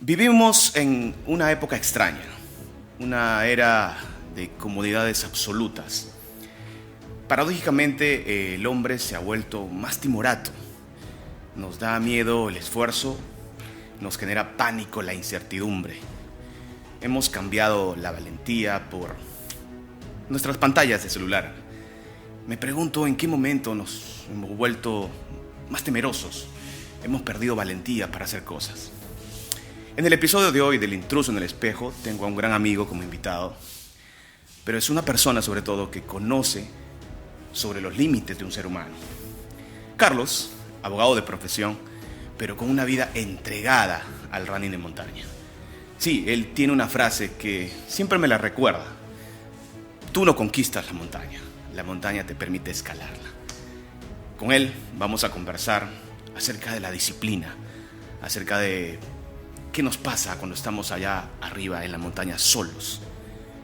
Vivimos en una época extraña, una era de comodidades absolutas. Paradójicamente, el hombre se ha vuelto más timorato. Nos da miedo el esfuerzo, nos genera pánico la incertidumbre. Hemos cambiado la valentía por nuestras pantallas de celular. Me pregunto en qué momento nos hemos vuelto más temerosos. Hemos perdido valentía para hacer cosas. En el episodio de hoy del Intruso en el Espejo tengo a un gran amigo como invitado, pero es una persona sobre todo que conoce sobre los límites de un ser humano. Carlos, abogado de profesión, pero con una vida entregada al running de montaña. Sí, él tiene una frase que siempre me la recuerda. Tú no conquistas la montaña te permite escalarla. Con él vamos a conversar acerca de la disciplina, acerca de qué nos pasa cuando estamos allá arriba en la montaña solos.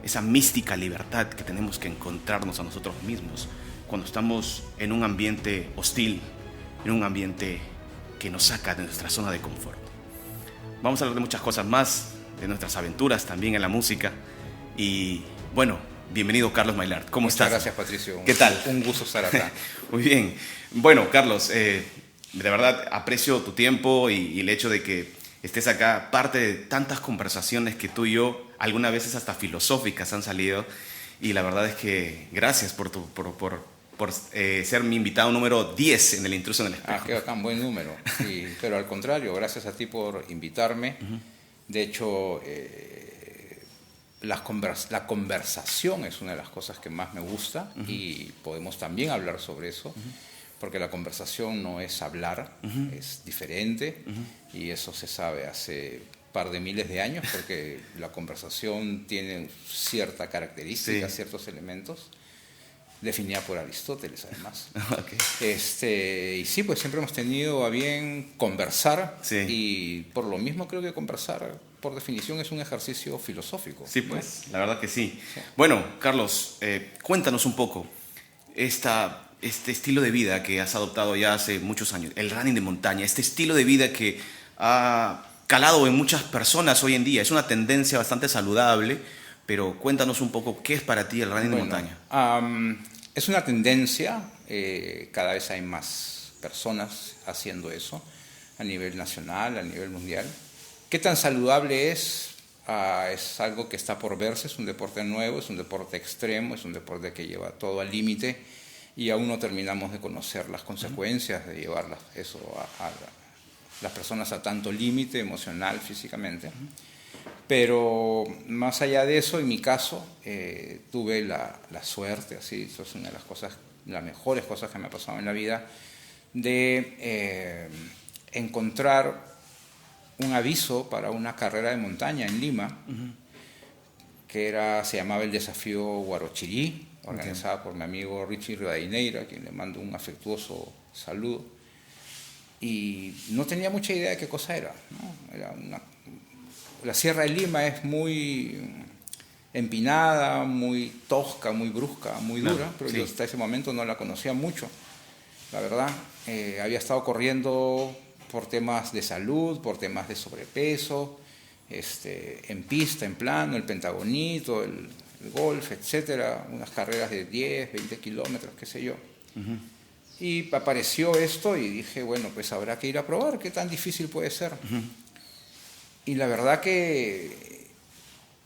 Esa mística libertad que tenemos que encontrarnos a nosotros mismos cuando estamos en un ambiente hostil, en un ambiente que nos saca de nuestra zona de confort. Vamos a hablar de muchas cosas más, de nuestras aventuras también en la música. Y bueno, bienvenido Carlos Maillart. ¿Cómo estás? Muchas gracias, Patricio. ¿Qué tal? Un gusto estar acá. Muy bien. Bueno, Carlos, de verdad aprecio tu tiempo y el hecho de que estés acá, parte de tantas conversaciones que tú y yo, algunas veces hasta filosóficas, han salido. Y la verdad es que gracias por ser mi invitado número 10 en el Intruso en el Espejo. Qué bacán, buen número. Pero al contrario, gracias a ti por invitarme. De hecho, la conversación es una de las cosas que más me gusta y podemos también hablar sobre eso. Porque la conversación no es hablar, es diferente, y eso se sabe hace un par de miles de años, porque la conversación tiene cierta característica, ciertos elementos, definida por Aristóteles además. Okay. Y sí, pues siempre hemos tenido a bien conversar, y por lo mismo creo que conversar, por definición, es un ejercicio filosófico. Sí, pues, ¿no? La verdad que sí. Bueno, Carlos, cuéntanos un poco este estilo de vida que has adoptado ya hace muchos años, el running de montaña, este estilo de vida que ha calado en muchas personas hoy en día. Es una tendencia bastante saludable, pero cuéntanos un poco, ¿qué es para ti el running de montaña? Es una tendencia, cada vez hay más personas haciendo eso, a nivel nacional, a nivel mundial. ¿Qué tan saludable es? Es algo que está por verse, es un deporte nuevo, es un deporte extremo, es un deporte que lleva todo al límite, y aún no terminamos de conocer las consecuencias de llevar eso a las personas a tanto límite emocional, físicamente. Pero más allá de eso, en mi caso, tuve la suerte, así, eso es una de las mejores cosas que me ha pasado en la vida, de encontrar un aviso para una carrera de montaña en Lima, que se llamaba el Desafío Huarochirí, organizada por mi amigo Richie Rivadeneira, a quien le mando un afectuoso saludo. Y no tenía mucha idea de qué cosa era, ¿no? La Sierra de Lima es muy empinada, muy tosca, muy brusca, muy dura, pero yo hasta ese momento no la conocía mucho, la verdad. Había estado corriendo por temas de salud, por temas de sobrepeso, en pista, en plano, el pentagonito, el golf, etcétera, unas carreras de 10, 20 kilómetros, qué sé yo. Y apareció esto y dije, bueno, pues habrá que ir a probar, qué tan difícil puede ser. Y la verdad que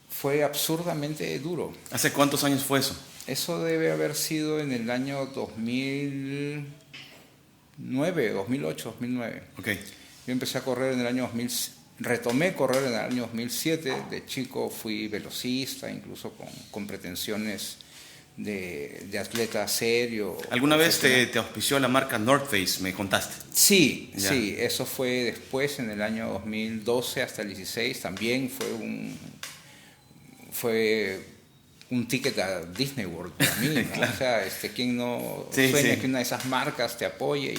fue absurdamente duro. ¿Hace cuántos años fue eso? Eso debe haber sido en el año 2009, 2008, 2009. Okay. Yo empecé a correr en el año 2000. Retomé correr en el año 2007, de chico fui velocista, incluso con pretensiones de atleta serio. ¿Alguna vez te auspició la marca North Face, me contaste? Sí, eso fue después, en el año 2012 hasta el 16, también fue un ticket a Disney World para mí, ¿no? Claro. O sea, ¿quién no sueña que una de esas marcas te apoye?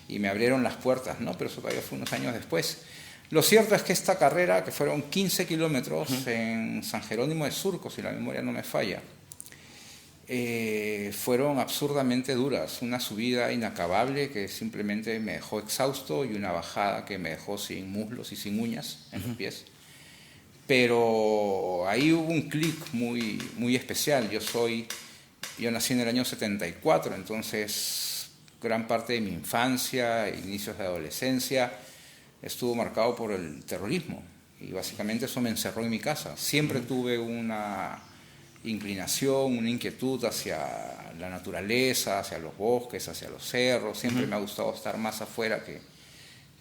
Y me abrieron las puertas, ¿no? Pero eso todavía fue unos años después. Lo cierto es que esta carrera, que fueron 15 kilómetros en San Jerónimo de Surco, si la memoria no me falla, fueron absurdamente duras. Una subida inacabable que simplemente me dejó exhausto y una bajada que me dejó sin muslos y sin uñas en los pies. Pero ahí hubo un clic muy, muy especial. Yo nací en el año 74, entonces gran parte de mi infancia, inicios de adolescencia, estuvo marcado por el terrorismo. Y básicamente eso me encerró en mi casa. Siempre tuve una inclinación, una inquietud hacia la naturaleza, hacia los bosques, hacia los cerros. Siempre me ha gustado estar más afuera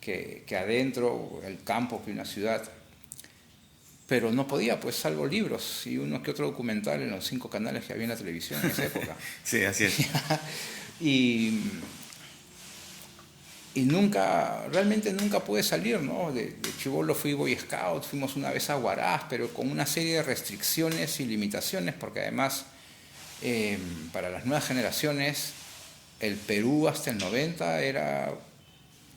que adentro, el campo, que una ciudad. Pero no podía, pues, salvo libros y uno que otro documental en los 5 canales que había en la televisión en esa época. Sí, así es. Y realmente nunca pude salir, ¿no? De chibolo fui Boy Scout, fuimos una vez a Huaraz, pero con una serie de restricciones y limitaciones, porque además, para las nuevas generaciones, el Perú hasta el 90 era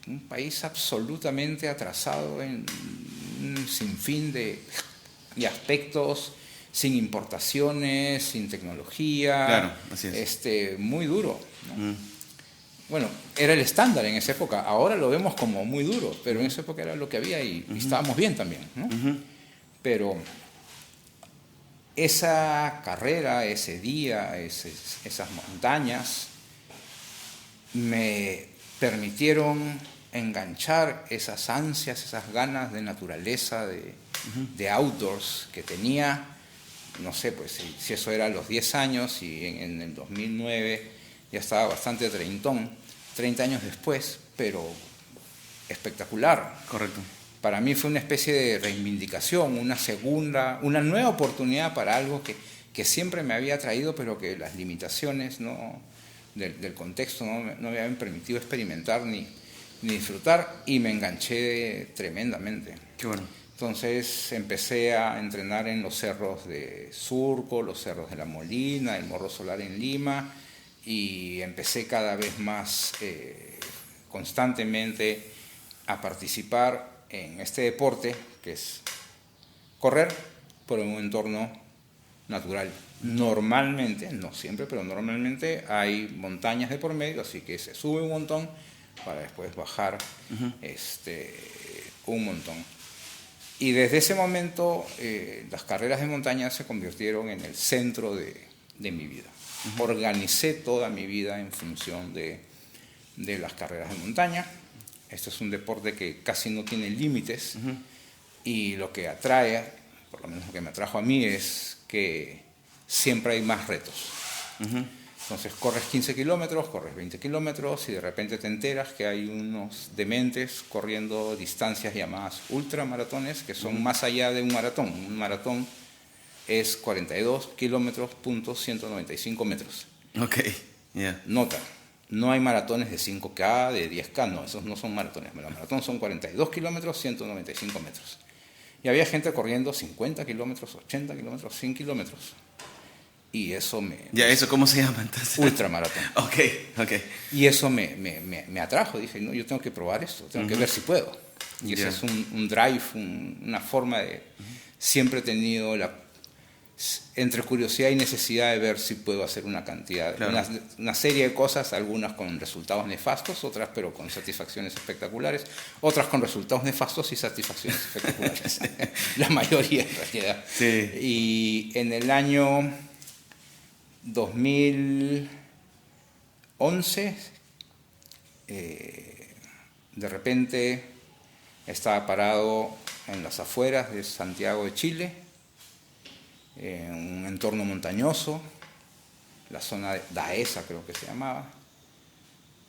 un país absolutamente atrasado en un sinfín de aspectos, sin importaciones, sin tecnología. Claro, así es. Muy duro, ¿no? Bueno, era el estándar en esa época. Ahora lo vemos como muy duro, pero en esa época era lo que había y estábamos bien también, ¿no? Pero esa carrera, ese día, esas montañas, me permitieron enganchar esas ansias, esas ganas de naturaleza, de outdoors que tenía. No sé, pues si eso era a los 10 años y en el 2009 ya estaba bastante treintón, 30 años después, pero espectacular. Correcto. Para mí fue una especie de reivindicación, una nueva oportunidad para algo que siempre me había atraído, pero que las limitaciones del contexto no me habían permitido experimentar ni disfrutar, y me enganché tremendamente. Qué bueno. Entonces empecé a entrenar en los cerros de Surco, los cerros de La Molina, el Morro Solar en Lima, y empecé cada vez más constantemente a participar en este deporte, que es correr por un entorno natural. Normalmente, no siempre, pero normalmente hay montañas de por medio, así que se sube un montón para después bajar un montón. Y desde ese momento las carreras de montaña se convirtieron en el centro de mi vida. Organicé toda mi vida en función de las carreras de montaña. Este es un deporte que casi no tiene límites, y lo que atrae, por lo menos lo que me atrajo a mí, es que siempre hay más retos. Entonces corres 15 kilómetros, corres 20 kilómetros y de repente te enteras que hay unos dementes corriendo distancias llamadas ultramaratones, que son más allá de un maratón. Un maratón es 42 kilómetros, 195 metros. Ok, yeah. Nota, no hay maratones de 5K, de 10K, no, esos no son maratones. Los maratones son 42 kilómetros, 195 metros. Y había gente corriendo 50 kilómetros, 80 kilómetros, 100 kilómetros. Y eso ¿Ya eso cómo se llama entonces? Ultramaratón. Ok. Y eso me atrajo. Dije, no, yo tengo que probar esto, tengo que ver si puedo. Y ese es un drive, una forma de... Siempre he tenido entre curiosidad y necesidad de ver si puedo hacer una cantidad, claro, una serie de cosas, algunas con resultados nefastos, otras pero con satisfacciones espectaculares, otras con resultados nefastos y satisfacciones espectaculares. La mayoría en realidad. Sí. Y en el año 2011, de repente estaba parado en las afueras de Santiago de Chile, en un entorno montañoso, la zona de Dehesa creo que se llamaba.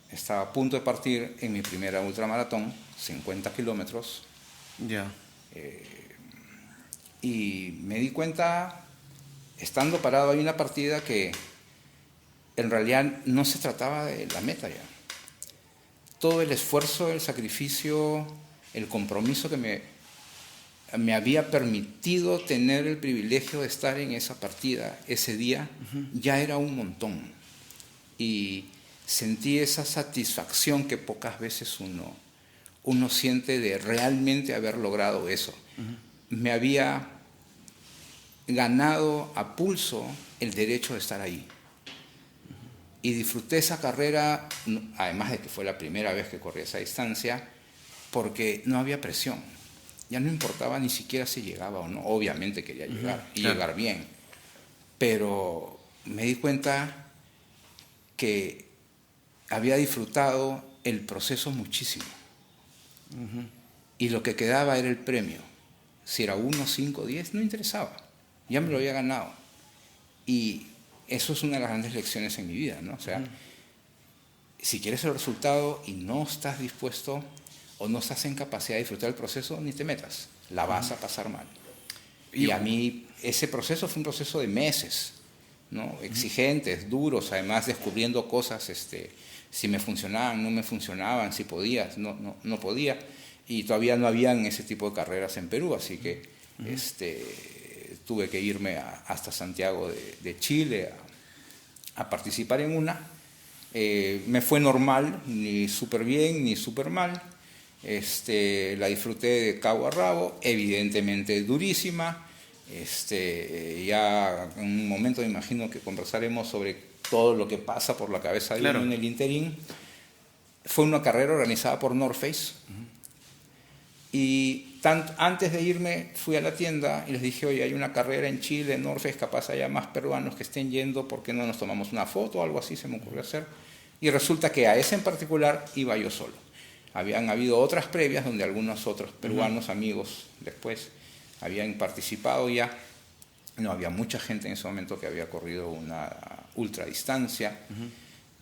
Estaba a punto de partir en mi primera ultramaratón, 50 kilómetros. Ya. Y me di cuenta, estando parado, hay una partida que en realidad no se trataba de la meta ya. Todo el esfuerzo, el sacrificio, el compromiso que me había permitido tener el privilegio de estar en esa partida ese día, ya era un montón. Y sentí esa satisfacción que pocas veces uno siente de realmente haber logrado eso. Me había ganado a pulso el derecho de estar ahí. Y disfruté esa carrera, además de que fue la primera vez que corrí esa distancia, porque no había presión. Ya no importaba ni siquiera si llegaba o no. Obviamente quería llegar y claro. llegar bien. Pero me di cuenta que había disfrutado el proceso muchísimo. Y lo que quedaba era el premio. Si era 1, 5, 10, no interesaba. Ya me lo había ganado. Y eso es una de las grandes lecciones en mi vida, ¿no? O sea, si quieres el resultado y no estás dispuesto o no estás en capacidad de disfrutar el proceso, ni te metas. La vas a pasar mal. Y a mí ese proceso fue un proceso de meses, ¿no? Exigentes, duros, además descubriendo cosas, si me funcionaban, no me funcionaban, si podía, no podía. Y todavía no habían ese tipo de carreras en Perú, así que tuve que irme hasta Santiago de Chile a participar en una. Me fue normal, ni súper bien ni súper mal. La disfruté de cabo a rabo, evidentemente durísima. Ya en un momento me imagino que conversaremos sobre todo lo que pasa por la cabeza de uno en el interín. Fue una carrera organizada por North Face. Y antes de irme fui a la tienda y les dije, oye, hay una carrera en Chile, en North Face, capaz haya más peruanos que estén yendo, ¿por qué no nos tomamos una foto o algo así? Se me ocurrió hacer. Y resulta que a esa en particular iba yo solo. Habían habido otras previas donde algunos otros peruanos, amigos, después habían participado ya. No había mucha gente en ese momento que había corrido una ultradistancia.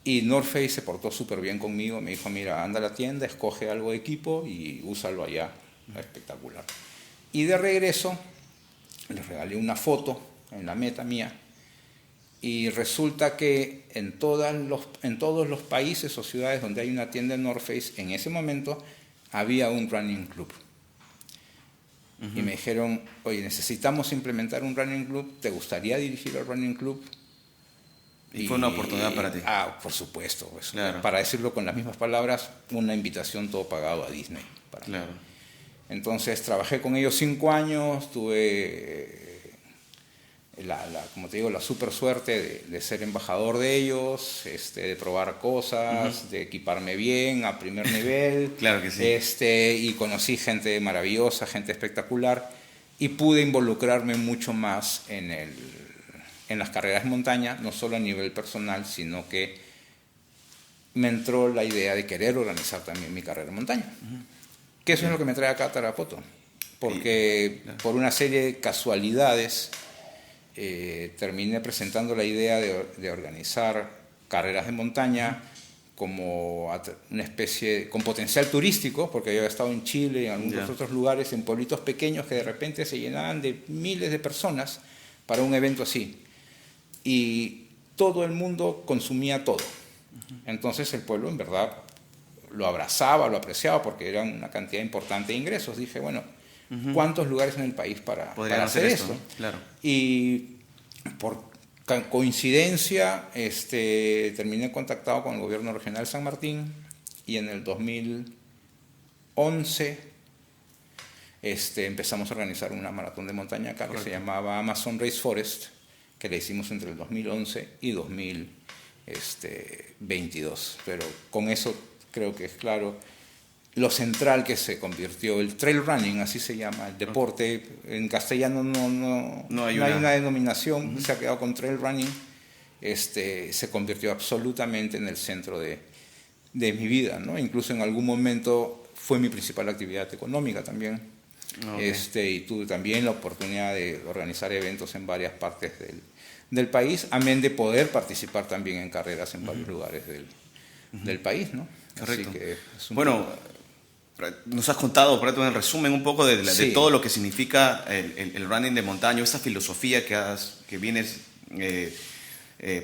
Y North Face se portó súper bien conmigo. Me dijo, mira, anda a la tienda, escoge algo de equipo y úsalo allá. Espectacular. Y de regreso les regalé una foto en la meta mía. Y resulta que en todos los países o ciudades donde hay una tienda de North Face, en ese momento había un running club. Y me dijeron, oye, necesitamos implementar un running club, ¿te gustaría dirigir el running club? Y fue una oportunidad para ti. Por supuesto. Pues, claro. Para decirlo con las mismas palabras, una invitación todo pagado a Disney. Claro. Entonces trabajé con ellos 5 años, tuve como te digo, la super suerte de ser embajador de ellos, de probar cosas, de equiparme bien a primer nivel. Claro que sí. Y conocí gente maravillosa, gente espectacular, y pude involucrarme mucho más en las carreras de montaña, no solo a nivel personal, sino que me entró la idea de querer organizar también mi carrera de montaña. Que eso es lo que me trae acá a Tarapoto, porque por una serie de casualidades terminé presentando la idea de organizar carreras de montaña como una especie con potencial turístico, porque yo había estado en Chile y en algunos otros lugares, en pueblitos pequeños que de repente se llenaban de miles de personas para un evento así. Y todo el mundo consumía todo. Entonces el pueblo en verdad lo abrazaba, lo apreciaba, porque era una cantidad importante de ingresos. Dije, bueno, ¿cuántos lugares en el país para hacer esto? ¿No? Claro. Y por coincidencia terminé contactado con el gobierno regional de San Martín, y en el 2011 empezamos a organizar una maratón de montaña acá. Correcto. Que se llamaba Amazon Race Forest, que la hicimos entre el 2011 y 2022. Pero con eso creo que es claro lo central que se convirtió el trail running, así se llama el deporte. En castellano no hay una denominación, se ha quedado con trail running. Se convirtió absolutamente en el centro de mi vida, ¿no? Incluso en algún momento fue mi principal actividad económica también. Y tuve también la oportunidad de organizar eventos en varias partes del país, amén de poder participar también en carreras en varios lugares del país, ¿no? Correcto. Así que nos has contado, por ejemplo, en resumen, un poco de todo lo que significa el running de montaña, esta filosofía que vienes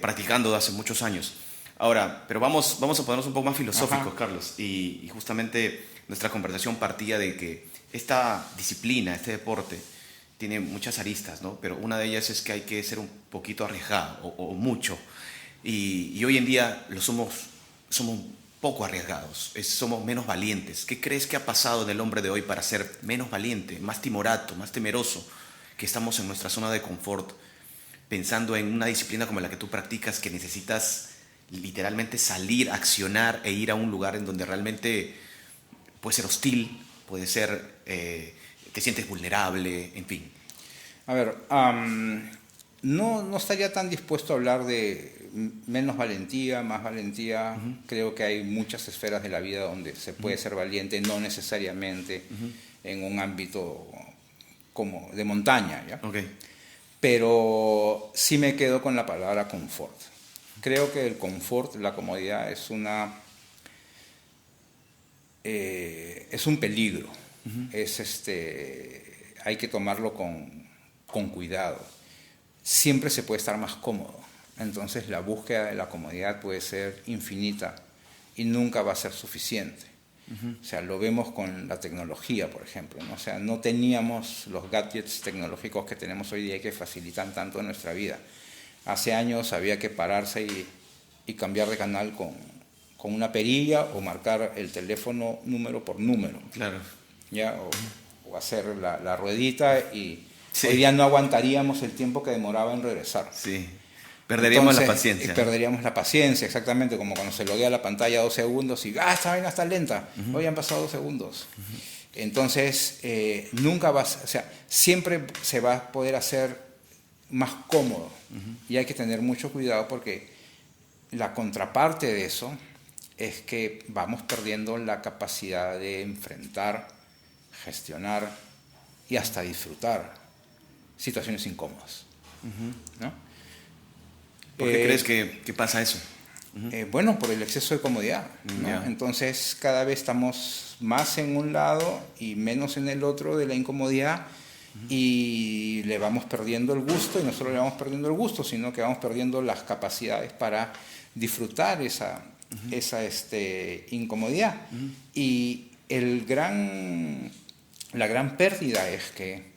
practicando hace muchos años. Ahora, pero vamos a ponernos un poco más filosóficos, Carlos, y justamente nuestra conversación partía de que esta disciplina, este deporte, tiene muchas aristas, ¿no? Pero una de ellas es que hay que ser un poquito arriesgado, o mucho, y hoy en día somos poco arriesgados, somos menos valientes. ¿Qué crees que ha pasado en el hombre de hoy para ser menos valiente, más timorato, más temeroso, que estamos en nuestra zona de confort, pensando en una disciplina como la que tú practicas, que necesitas literalmente salir, accionar e ir a un lugar en donde realmente puede ser hostil, puede ser, te sientes vulnerable, en fin. A ver, no estaría tan dispuesto a hablar de menos valentía, más valentía. Creo que hay muchas esferas de la vida donde se puede ser valiente, no necesariamente en un ámbito como de montaña, ¿ya? Okay. Pero sí me quedo con la palabra confort. Creo que el confort, la comodidad, es un peligro. Hay que tomarlo con cuidado. Siempre se puede estar más cómodo. Entonces la búsqueda de la comodidad puede ser infinita y nunca va a ser suficiente. O sea, lo vemos con la tecnología, por ejemplo, ¿no? O sea, no teníamos los gadgets tecnológicos que tenemos hoy día que facilitan tanto nuestra vida. Hace años había que pararse y cambiar de canal con una perilla o marcar el teléfono número por número. Claro. ¿Ya? O hacer la ruedita y sí. Hoy día no aguantaríamos el tiempo que demoraba en regresar. Sí. Perderíamos la paciencia. Perderíamos la paciencia, exactamente, como cuando se loguea la pantalla 2 segundos y esta vaina está lenta, hoy han pasado 2 segundos. Entonces, nunca vas, o sea, siempre se va a poder hacer más cómodo y hay que tener mucho cuidado porque la contraparte de eso es que vamos perdiendo la capacidad de enfrentar, gestionar y hasta disfrutar situaciones incómodas, ¿no? ¿Por qué crees que pasa eso? Bueno, por el exceso de comodidad, ¿no? Yeah. Entonces cada vez estamos más en un lado y menos en el otro de la incomodidad y le vamos perdiendo el gusto, y no solo le vamos perdiendo el gusto, sino que vamos perdiendo las capacidades para disfrutar esa incomodidad. Y la gran pérdida es que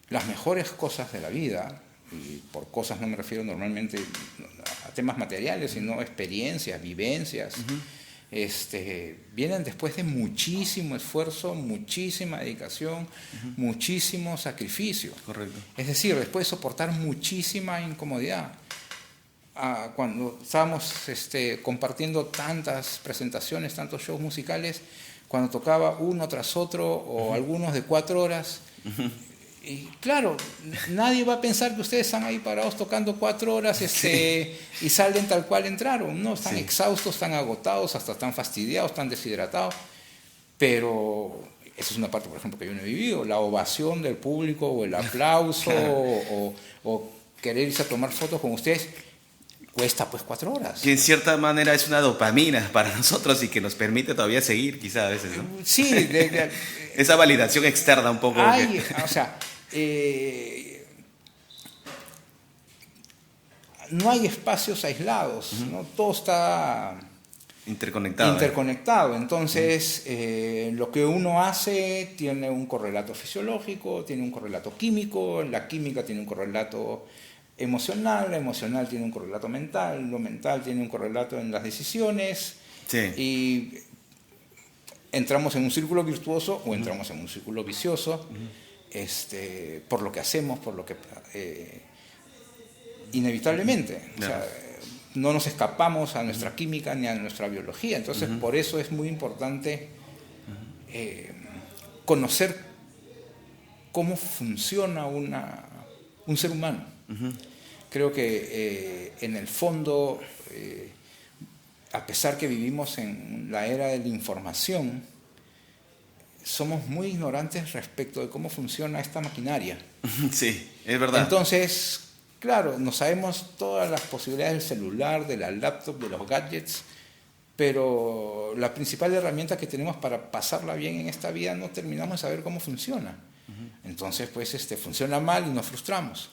las mejores cosas de la vida, y por cosas no me refiero normalmente a temas materiales, sino experiencias, vivencias, vienen después de muchísimo esfuerzo, muchísima dedicación, muchísimo sacrificio. Correcto. Es decir, después de soportar muchísima incomodidad. Cuando estábamos compartiendo tantas presentaciones, tantos shows musicales, cuando tocaba uno tras otro o algunos de 4 horas, y claro, nadie va a pensar que ustedes están ahí parados tocando 4 horas y salen tal cual entraron, ¿no? Están exhaustos, están agotados, hasta están fastidiados, están deshidratados. Pero esa es una parte, por ejemplo, que yo no he vivido. La ovación del público o el aplauso o querer irse a tomar fotos con ustedes cuesta pues 4 horas. Que en cierta manera es una dopamina para nosotros y que nos permite todavía seguir, quizá a veces, ¿no? Sí. Esa validación externa un poco. O sea, no hay espacios aislados, ¿no? Todo está interconectado. Entonces, lo que uno hace tiene un correlato fisiológico, tiene un correlato químico, la química tiene un correlato emocional, la emocional tiene un correlato mental, lo mental tiene un correlato en las decisiones. Sí. Y entramos en un círculo virtuoso o entramos en un círculo vicioso. Por lo que hacemos, por lo que inevitablemente, o sea, no nos escapamos a nuestra química ni a nuestra biología. Entonces, por eso es muy importante conocer cómo funciona un ser humano. Creo que en el fondo, a pesar que vivimos en la era de la información, somos muy ignorantes respecto de cómo funciona esta maquinaria. Sí, es verdad. Entonces, claro, no sabemos todas las posibilidades del celular, de la laptop, de los gadgets, pero la principal herramienta que tenemos para pasarla bien en esta vida no terminamos de saber cómo funciona. Entonces, pues, funciona mal y nos frustramos,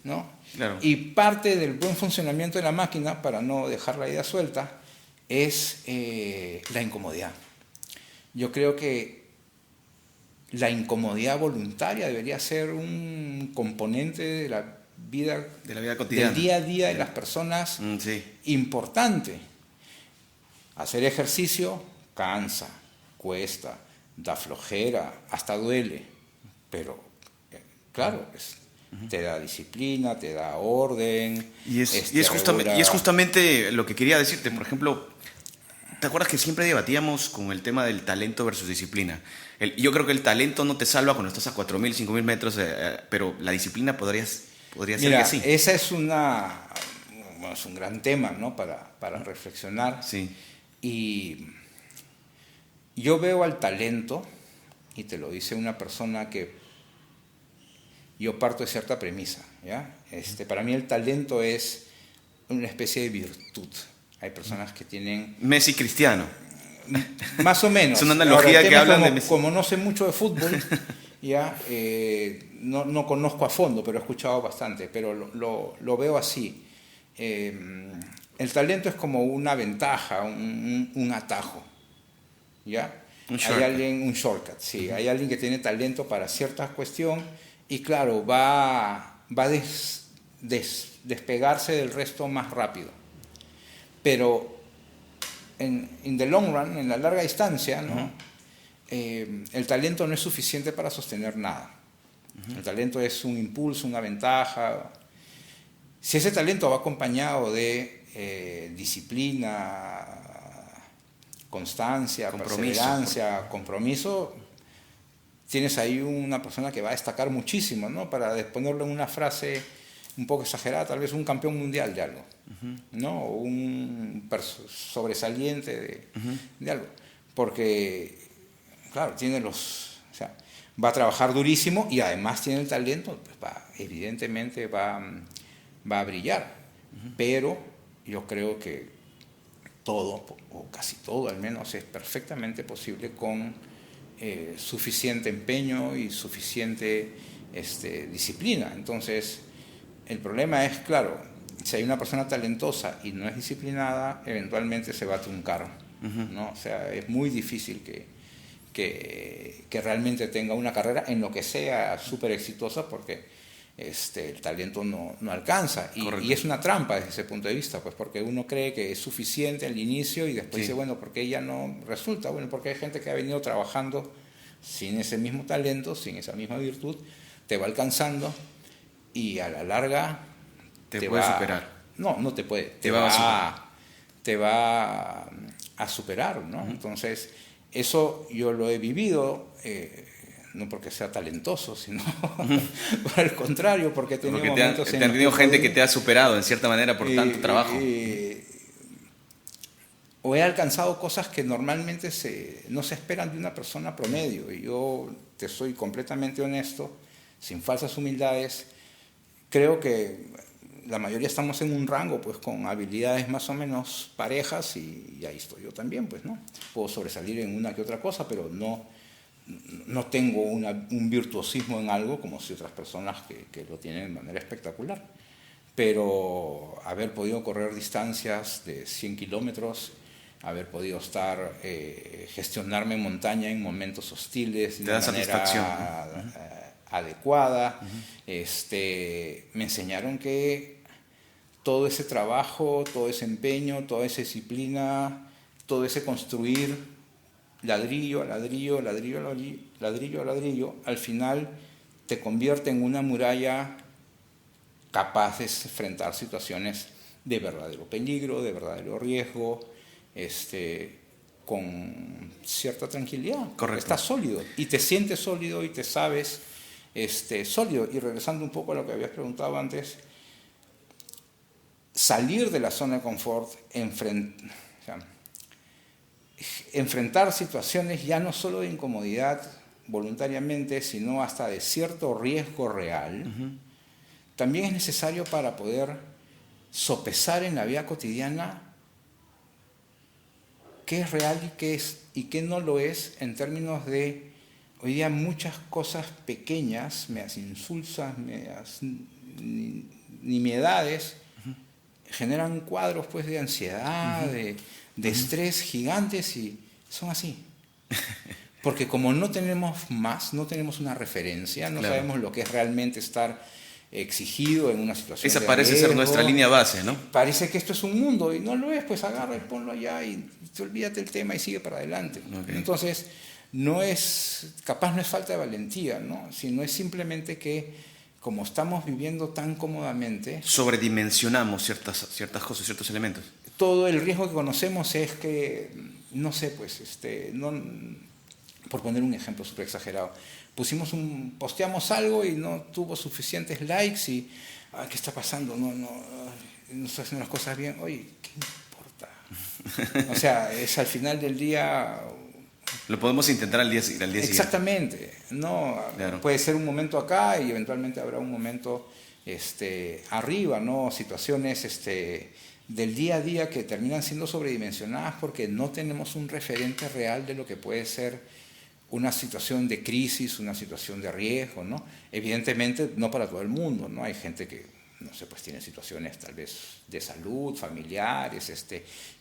¿no? Claro. Y parte del buen funcionamiento de la máquina, para no dejar la idea suelta, es la incomodidad. Yo creo que la incomodidad voluntaria debería ser un componente de la vida cotidiana, del día a día de las personas importante. Hacer ejercicio cansa, cuesta, da flojera, hasta duele, pero claro, Te da disciplina, te da orden. Y es justamente lo que quería decirte. Por ejemplo, ¿te acuerdas que siempre debatíamos con el tema del talento versus disciplina? Yo creo que el talento no te salva cuando estás a 4.000, 5.000 metros, pero la disciplina podría ser que sí. Esa es es un gran tema, ¿no? Para reflexionar. Sí. Y yo veo al talento, y te lo dice una persona que yo parto de cierta premisa, ¿ya? Para mí el talento es una especie de virtud. Hay personas que tienen... Messi Cristiano. Más o menos. Es una analogía que hablan de Messi. Como no sé mucho de fútbol, ya no conozco a fondo, pero he escuchado bastante, pero lo veo así. El talento es como una ventaja, un atajo, ¿ya? Un shortcut. Un shortcut, sí. Hay alguien que tiene talento para cierta cuestión y claro, va a despegarse del resto más rápido. Pero in the long run, en la larga distancia, ¿no? El talento no es suficiente para sostener nada. El talento es un impulso, una ventaja. Si ese talento va acompañado de disciplina, constancia, perseverancia, compromiso, tienes ahí una persona que va a destacar muchísimo, ¿no? Para ponerlo en una frase un poco exagerada, tal vez un campeón mundial de algo, ¿no? O un sobresaliente de algo. Porque, claro, va a trabajar durísimo y además tiene el talento, pues evidentemente va a brillar. Pero yo creo que todo, o casi todo al menos, es perfectamente posible con suficiente empeño y suficiente disciplina. Entonces, el problema es, claro, si hay una persona talentosa y no es disciplinada, eventualmente se va a truncar, ¿no? O sea, es muy difícil que realmente tenga una carrera en lo que sea súper exitosa, porque el talento no alcanza. Y es una trampa desde ese punto de vista, pues porque uno cree que es suficiente al inicio y después dice, bueno, ¿por qué ya no resulta? Bueno, porque hay gente que ha venido trabajando sin ese mismo talento, sin esa misma virtud, te va alcanzando y a la larga te puede superar. No te puede. Te va a superar, ¿no? Entonces, eso yo lo he vivido, no porque sea talentoso, sino por el contrario, porque he tenido momentos te han tenido gente que te ha superado en cierta manera por tanto trabajo. O he alcanzado cosas que normalmente no se esperan de una persona promedio. Y yo te soy completamente honesto, sin falsas humildades. Creo que la mayoría estamos en un rango, pues, con habilidades más o menos parejas y ahí estoy yo también, pues, ¿no? Puedo sobresalir en una que otra cosa, pero no tengo un virtuosismo en algo como si otras personas que lo tienen de manera espectacular. Pero haber podido correr distancias de 100 kilómetros, haber podido gestionarme en montaña en momentos hostiles de una manera adecuada, me enseñaron que todo ese trabajo, todo ese empeño, toda esa disciplina, todo ese construir ladrillo a ladrillo, ladrillo a ladrillo a ladrillo, al final te convierte en una muralla capaz de enfrentar situaciones de verdadero peligro, de verdadero riesgo, con cierta tranquilidad. Correcto. Estás sólido y te sientes sólido y te sabes sólido. Y regresando un poco a lo que habías preguntado antes, salir de la zona de confort, enfrentar situaciones ya no solo de incomodidad voluntariamente, sino hasta de cierto riesgo real, también es necesario para poder sopesar en la vida cotidiana qué es real y qué no lo es, en términos de, hoy día muchas cosas pequeñas, medias insulsas, medias nimiedades, generan cuadros, pues, de ansiedad, de estrés gigantes, y son así. Porque como no tenemos más, no tenemos una referencia, no sabemos lo que es realmente estar exigido en una situación Esa de parece riesgo. ser nuestra línea base, ¿no? Parece que esto es un mundo y no lo es, pues agarra y ponlo allá y te olvídate el tema y sigue para adelante. Okay. Entonces, capaz no es falta de valentía, ¿no? Sino es simplemente que como estamos viviendo tan cómodamente, sobredimensionamos ciertas cosas, ciertos elementos. todo el riesgo que conocemos es que, no sé, pues, por poner un ejemplo súper exagerado, posteamos algo y no tuvo suficientes likes y, ¿qué está pasando? No estoy haciendo las cosas bien. Oye, ¿qué importa? O sea, es al final del día... Lo podemos intentar al día siguiente. Exactamente. No, claro. Puede ser un momento acá y eventualmente habrá un momento arriba, ¿no? Situaciones del día a día que terminan siendo sobredimensionadas porque no tenemos un referente real de lo que puede ser una situación de crisis, una situación de riesgo, ¿no? Evidentemente no para todo el mundo, ¿no? Hay gente que, no sé, pues tiene situaciones tal vez de salud, familiares,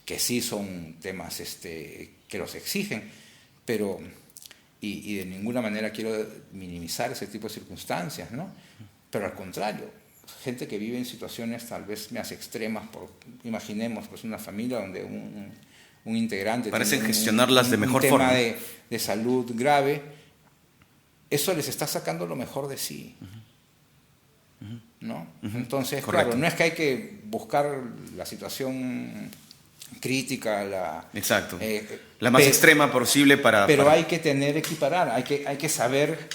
que sí son temas que los exigen, pero, y de ninguna manera quiero minimizar ese tipo de circunstancias, ¿no? Pero al contrario, gente que vive en situaciones tal vez más extremas, imaginemos pues una familia donde un integrante parecen tiene gestionarlas de mejor forma. Un tema de salud grave, eso les está sacando lo mejor de sí, ¿no? Entonces, correcto. claro, no es que hay que buscar la situación crítica, exacto, la más extrema posible pero hay que equiparar, hay que saber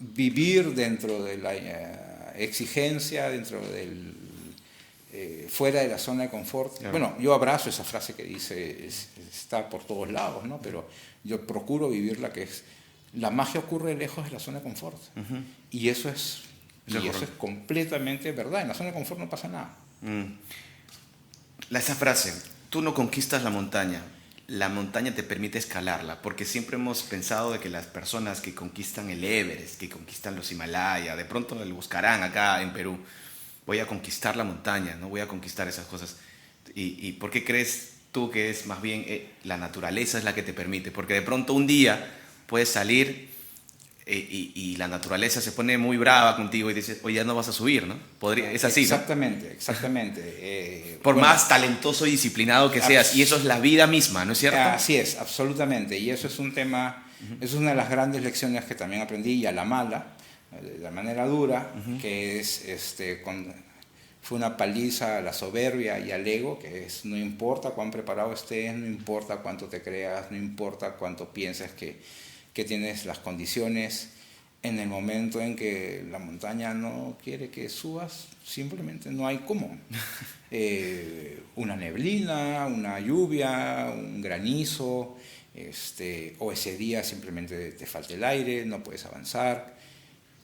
vivir dentro de la exigencia, dentro del fuera de la zona de confort. Claro. Bueno, yo abrazo esa frase que dice, está por todos lados, ¿no? Pero yo procuro vivir la que es, la magia ocurre lejos de la zona de confort. Y eso es completamente verdad. En la zona de confort no pasa nada. Esa frase, tú no conquistas la montaña te permite escalarla, porque siempre hemos pensado de que las personas que conquistan el Everest, que conquistan los Himalaya, de pronto lo buscarán acá en Perú, voy a conquistar la montaña, no voy a conquistar esas cosas. ¿Y por qué crees tú que es más bien la naturaleza es la que te permite? Porque de pronto un día puedes salir y la naturaleza se pone muy brava contigo y dices, oye, ya no vas a subir, ¿no? Es así, exactamente, ¿no? Exactamente. Por más talentoso y disciplinado que seas, y eso es la vida misma, ¿no es cierto? Así es, absolutamente, y eso es un tema, es una de las grandes lecciones que también aprendí, y a la mala, de la manera dura, que es, fue una paliza a la soberbia y al ego, que es, no importa cuán preparado estés, no importa cuánto te creas, no importa cuánto pienses que tienes las condiciones, en el momento en que la montaña no quiere que subas, simplemente no hay cómo. Una neblina, una lluvia, un granizo, o ese día simplemente te falta el aire, no puedes avanzar.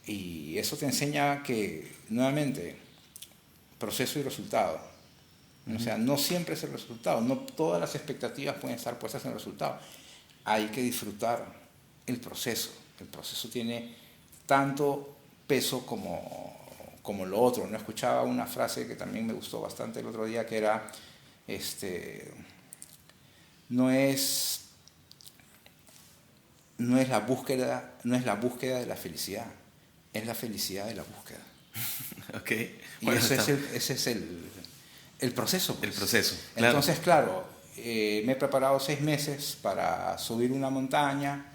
Y eso te enseña que, nuevamente, proceso y resultado. O sea, no siempre es el resultado, no todas las expectativas pueden estar puestas en el resultado. Hay que disfrutar el proceso. El proceso tiene tanto peso como lo otro. No escuchaba una frase que también me gustó bastante el otro día, que era, no es la búsqueda de la felicidad, es la felicidad de la búsqueda. Okay. Y bueno, ese es el proceso. Pues. El proceso. Claro. Entonces, claro, me he preparado 6 meses para subir una montaña.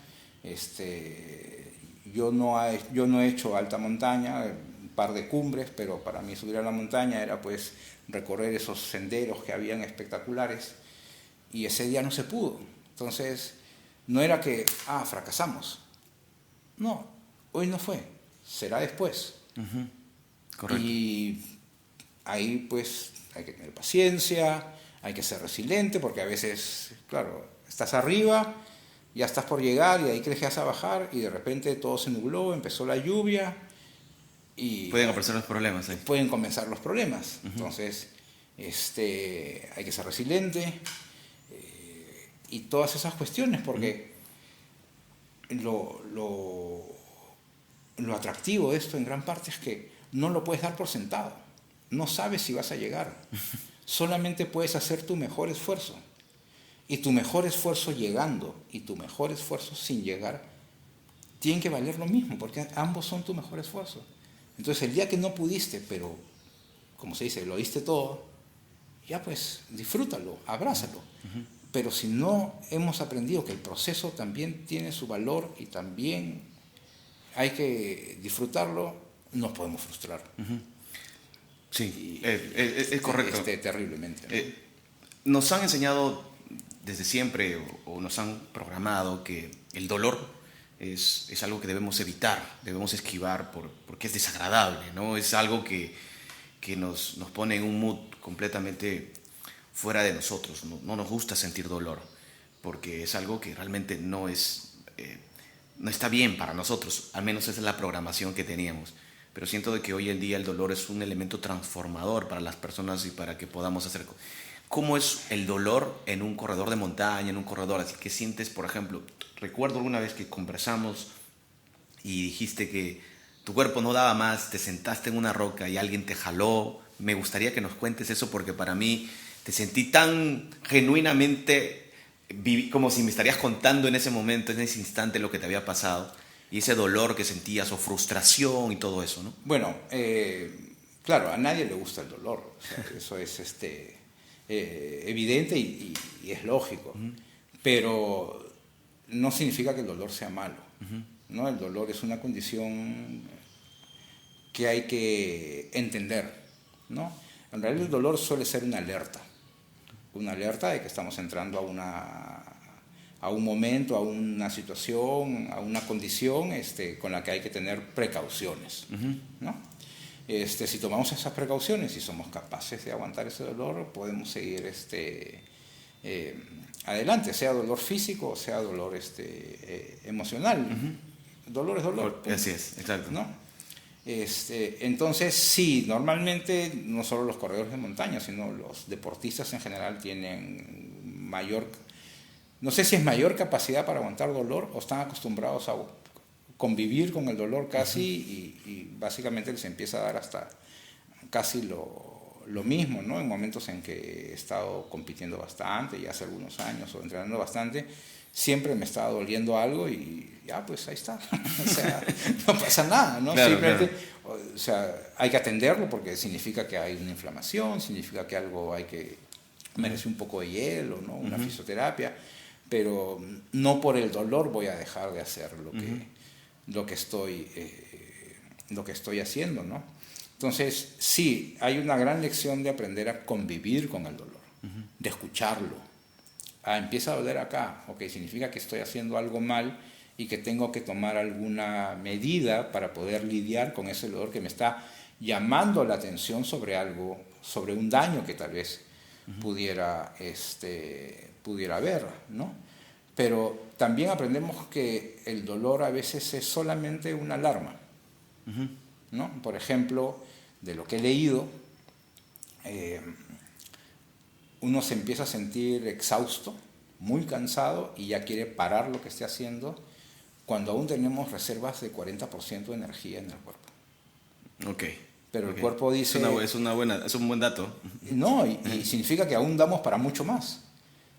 Yo no he hecho alta montaña, un par de cumbres, pero para mí subir a la montaña era pues recorrer esos senderos que habían espectaculares, y ese día no se pudo. Entonces, no era que, fracasamos. No, hoy no fue, será después. Correcto. Y ahí pues hay que tener paciencia, hay que ser resiliente, porque a veces, claro, estás arriba, ya estás por llegar y ahí crees que vas a bajar y de repente todo se nubló, empezó la lluvia y... Pueden aparecer los problemas ahí. Pueden comenzar los problemas. Entonces, hay que ser resiliente y todas esas cuestiones, porque lo atractivo de esto en gran parte es que no lo puedes dar por sentado. No sabes si vas a llegar. Solamente puedes hacer tu mejor esfuerzo. Y tu mejor esfuerzo llegando y tu mejor esfuerzo sin llegar tienen que valer lo mismo, porque ambos son tu mejor esfuerzo. Entonces, el día que no pudiste, pero, como se dice, lo diste todo, ya pues disfrútalo, abrázalo. Pero si no hemos aprendido que el proceso también tiene su valor y también hay que disfrutarlo, nos podemos frustrar. Sí, es correcto. Terriblemente, ¿no? Nos han enseñado desde siempre o nos han programado que el dolor es algo que debemos evitar, debemos esquivar porque es desagradable, ¿no? Es algo que nos pone en un mood completamente fuera de nosotros. No nos gusta sentir dolor porque es algo que realmente no está bien para nosotros, al menos esa es la programación que teníamos. Pero siento de que hoy en día el dolor es un elemento transformador para las personas y para que podamos hacer... ¿Cómo es el dolor en un corredor de montaña, en un corredor? Así que sientes, por ejemplo, recuerdo alguna vez que conversamos y dijiste que tu cuerpo no daba más, te sentaste en una roca y alguien te jaló. Me gustaría que nos cuentes eso porque para mí te sentí tan genuinamente como si me estarías contando en ese momento, en ese instante lo que te había pasado y ese dolor que sentías o frustración y todo eso, ¿no? Bueno, claro, a nadie le gusta el dolor, o sea, eso es evidente y es lógico, pero no significa que el dolor sea malo, ¿no? El dolor es una condición que hay que entender, ¿no? En realidad el dolor suele ser una alerta de que estamos entrando a un momento, a una situación, a una condición con la que hay que tener precauciones, ¿no? Si tomamos esas precauciones y somos capaces de aguantar ese dolor, podemos seguir adelante, sea dolor físico o sea dolor emocional. Dolor es dolor. Así es, exacto. ¿No? Entonces, sí, normalmente no solo los corredores de montaña, sino los deportistas en general tienen mayor, no sé si es mayor capacidad para aguantar dolor o están acostumbrados a convivir con el dolor casi y básicamente les empieza a dar hasta casi lo mismo, ¿no? En momentos en que he estado compitiendo bastante, ya hace algunos años, o entrenando bastante, siempre me estaba doliendo algo y ya, pues ahí está. O sea, no pasa nada, ¿no? Claro, simplemente, claro. O sea, hay que atenderlo porque significa que hay una inflamación, significa que algo merece un poco de hielo, ¿no? Una fisioterapia, pero no por el dolor voy a dejar de hacer lo que estoy haciendo, ¿no? Entonces, sí, hay una gran lección de aprender a convivir con el dolor, de escucharlo. Empieza a doler acá, ok, significa que estoy haciendo algo mal y que tengo que tomar alguna medida para poder lidiar con ese dolor que me está llamando la atención sobre algo, sobre un daño que tal vez pudiera haber, ¿no? Pero también aprendemos que el dolor a veces es solamente una alarma, ¿no? Por ejemplo, de lo que he leído, uno se empieza a sentir exhausto, muy cansado y ya quiere parar lo que esté haciendo cuando aún tenemos reservas de 40% de energía en el cuerpo. Ok. Pero el cuerpo dice... Es un buen dato. No, y significa que aún damos para mucho más.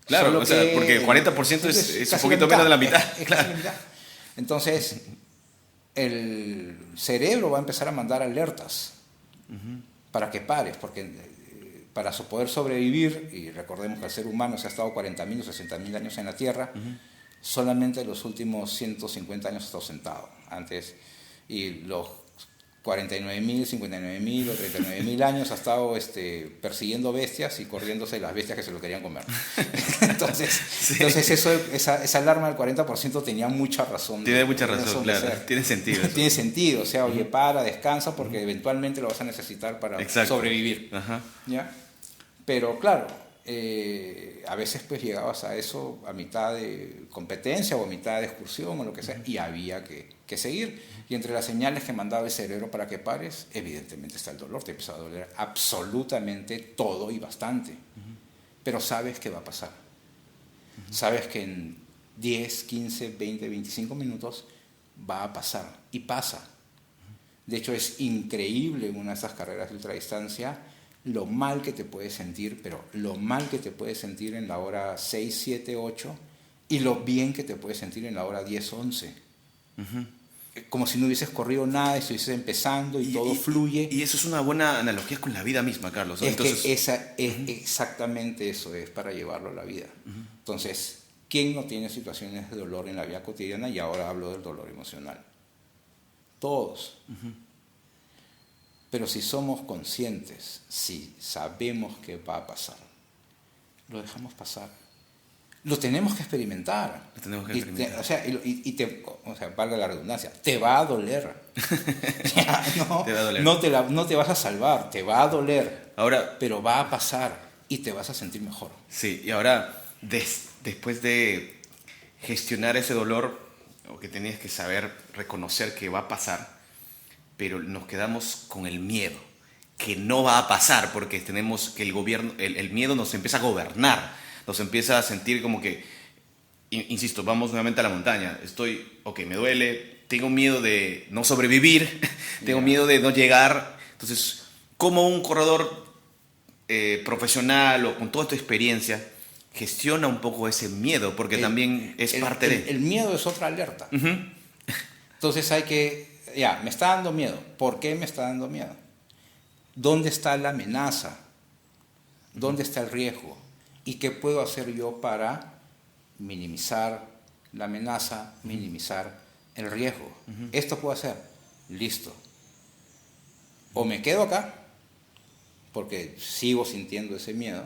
Claro, Solo o sea, porque el 40% es un poquito menos de la mitad. Casi la mitad. Entonces, el cerebro va a empezar a mandar alertas para que pares, porque para poder sobrevivir, y recordemos que el ser humano se ha estado 40.000 o 60.000 años en la Tierra, solamente los últimos 150 años ha estado sentado. Antes, y los 49.000, 59.000 o 39.000 años ha estado persiguiendo bestias y corriéndose las bestias que se lo querían comer. Entonces esa alarma del 40% tenía mucha razón. Tiene mucha razón, claro. Tiene sentido. Tiene sentido, o sea, oye, descansa porque eventualmente lo vas a necesitar para sobrevivir. ¿Ya? Pero claro, a veces pues llegabas a eso a mitad de competencia o a mitad de excursión o lo que sea y había que seguir. Y entre las señales que mandaba el cerebro para que pares, evidentemente está el dolor. Te empieza a doler absolutamente todo y bastante. Pero sabes que va a pasar. Sabes que en 10, 15, 20, 25 minutos va a pasar. Y pasa. De hecho, es increíble en una de esas carreras de ultradistancia lo mal que te puedes sentir, pero lo mal que te puedes sentir en la hora 6, 7, 8 y lo bien que te puedes sentir en la hora 10, 11. Como si no hubieses corrido nada, estuvieses empezando y todo fluye. Y eso es una buena analogía con la vida misma, Carlos. Entonces, exactamente eso es para llevarlo a la vida. Entonces, ¿quién no tiene situaciones de dolor en la vida cotidiana? Y ahora hablo del dolor emocional. todos. Pero si somos conscientes, si sabemos que va a pasar, lo dejamos pasar. Lo tenemos que experimentar. Lo tenemos que experimentar. O sea, valga la redundancia, te va a doler. Ya, no, te va a doler. No te vas a salvar, te va a doler. Ahora, pero va a pasar y te vas a sentir mejor. Sí, y ahora, después de gestionar ese dolor, o que tenías que saber reconocer que va a pasar, pero nos quedamos con el miedo, que no va a pasar, porque tenemos que el gobierno, el miedo nos empieza a gobernar, nos empieza a sentir como que, insisto, vamos nuevamente a la montaña, me duele, tengo miedo de no sobrevivir, tengo miedo de no llegar. Entonces, como un corredor profesional o con toda tu experiencia, gestiona un poco ese miedo, porque también es parte de... El miedo es otra alerta. Entonces hay que... me está dando miedo. ¿Por qué me está dando miedo? ¿Dónde está la amenaza? ¿Dónde está el riesgo? ¿Y qué puedo hacer yo para minimizar la amenaza, minimizar el riesgo? Esto puedo hacer. Listo. O me quedo acá, porque sigo sintiendo ese miedo,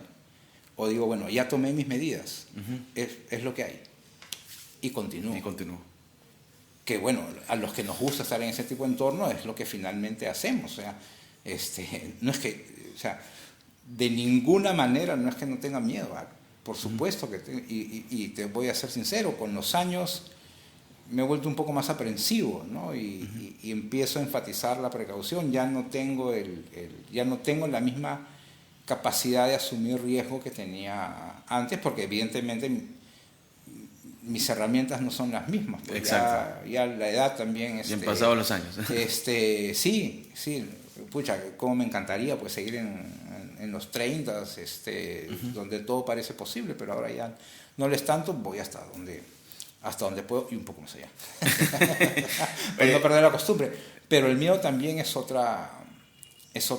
o digo, bueno, ya tomé mis medidas, es lo que hay, y continúo. Que bueno, a los que nos gusta estar en ese tipo de entorno es lo que finalmente hacemos. O sea, no es que, o sea, de ninguna manera no es que no tenga miedo, por supuesto que y te voy a ser sincero, con los años me he vuelto un poco más aprensivo, ¿no? Y empiezo a enfatizar la precaución. Ya no tengo la misma capacidad de asumir riesgo que tenía antes, porque evidentemente mis herramientas no son las mismas. Exacto. Ya la edad también... Ya han pasado los años. Sí, pucha, cómo me encantaría pues seguir en los 30, donde todo parece posible, pero ahora ya no lo es tanto, voy hasta donde puedo y un poco más allá. Para no perder la costumbre. Pero el miedo también es otra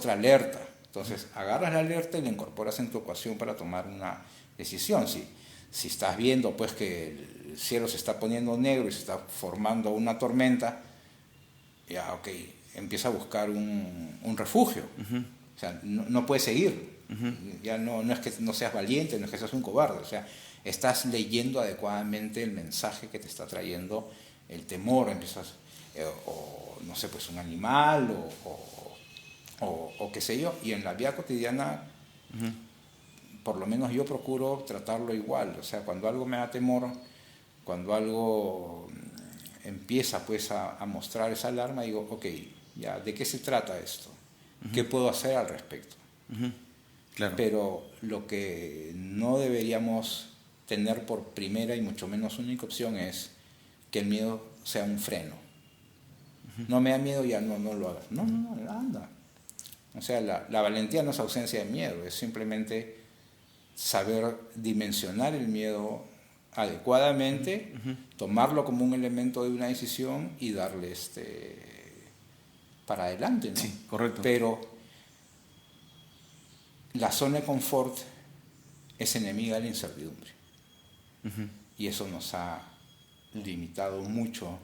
alerta. Entonces, agarras la alerta y la incorporas en tu ecuación para tomar una decisión. Si estás viendo pues que el cielo se está poniendo negro y se está formando una tormenta, ya, ok, empieza a buscar un refugio. O sea, no puedes seguir. Ya no es que no seas valiente, no es que seas un cobarde. O sea, estás leyendo adecuadamente el mensaje que te está trayendo el temor. Empiezas, o no sé, pues un animal o qué sé yo. Y en la vida cotidiana, por lo menos yo procuro tratarlo igual. O sea, cuando algo me da temor, cuando algo empieza pues a mostrar esa alarma, digo, ok, ya, ¿de qué se trata esto? ¿Qué puedo hacer al respecto? Claro. Pero lo que no deberíamos tener por primera y mucho menos única opción es que el miedo sea un freno. No me da miedo, ya no lo hagas. No, anda. O sea, la valentía no es ausencia de miedo, es simplemente saber dimensionar el miedo adecuadamente, tomarlo como un elemento de una decisión y darle para adelante, ¿no? Sí, correcto. Pero la zona de confort es enemiga de la incertidumbre. Y eso nos ha limitado mucho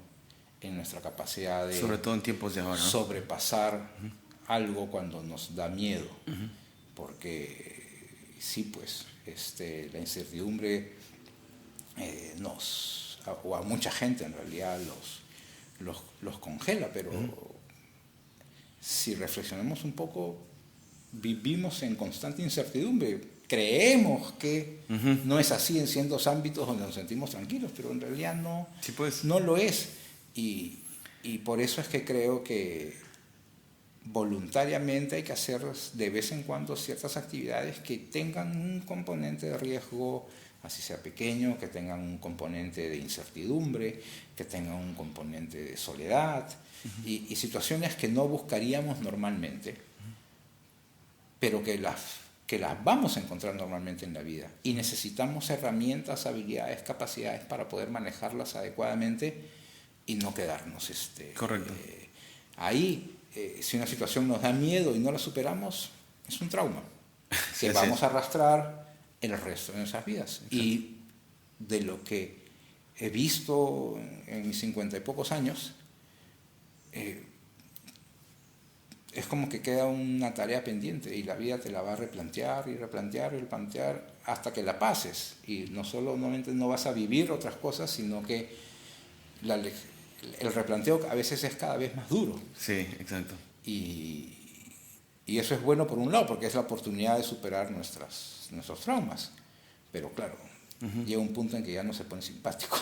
en nuestra capacidad de, sobre todo en tiempos de ahora, ¿no?, sobrepasar algo cuando nos da miedo. Porque sí, pues la incertidumbre o a mucha gente en realidad los congela, pero si reflexionamos un poco, vivimos en constante incertidumbre. Creemos que no es así en ciertos ámbitos donde nos sentimos tranquilos, pero en realidad no, sí, pues, no lo es. Y por eso es que creo que voluntariamente hay que hacer de vez en cuando ciertas actividades que tengan un componente de riesgo, así sea pequeño, que tengan un componente de incertidumbre, que tengan un componente de soledad, y situaciones que no buscaríamos normalmente, pero que las vamos a encontrar normalmente en la vida. Y necesitamos herramientas, habilidades, capacidades para poder manejarlas adecuadamente y no quedarnos correcto. Ahí. Si una situación nos da miedo y no la superamos, es un trauma que vamos a arrastrar el resto de nuestras vidas. Exacto. Y de lo que he visto en mis 50 y pocos años, eh, es como que queda una tarea pendiente y la vida te la va a replantear y replantear y replantear hasta que la pases. Y no solamente no vas a vivir otras cosas, sino que el replanteo a veces es cada vez más duro. Sí, exacto. Y eso es bueno por un lado, porque es la oportunidad de superar nuestros traumas. Pero claro, llega un punto en que ya no se pone simpático.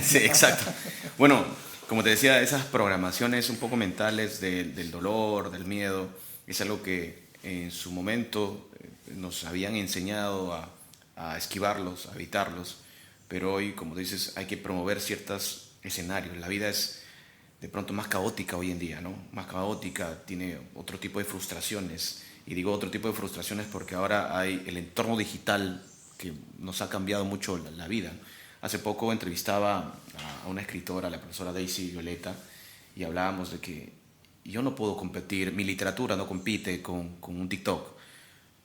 Sí, exacto. Bueno, como te decía, esas programaciones un poco mentales del dolor, del miedo, es algo que en su momento nos habían enseñado a esquivarlos, a evitarlos, pero hoy, como dices, hay que promover ciertos escenarios. La vida es de pronto más caótica hoy en día, ¿no? Más caótica, tiene otro tipo de frustraciones. Y digo otro tipo de frustraciones porque ahora hay el entorno digital que nos ha cambiado mucho la vida. Hace poco entrevistaba a una escritora, la profesora Daisy Violeta, y hablábamos de que yo no puedo competir, mi literatura no compite con un TikTok.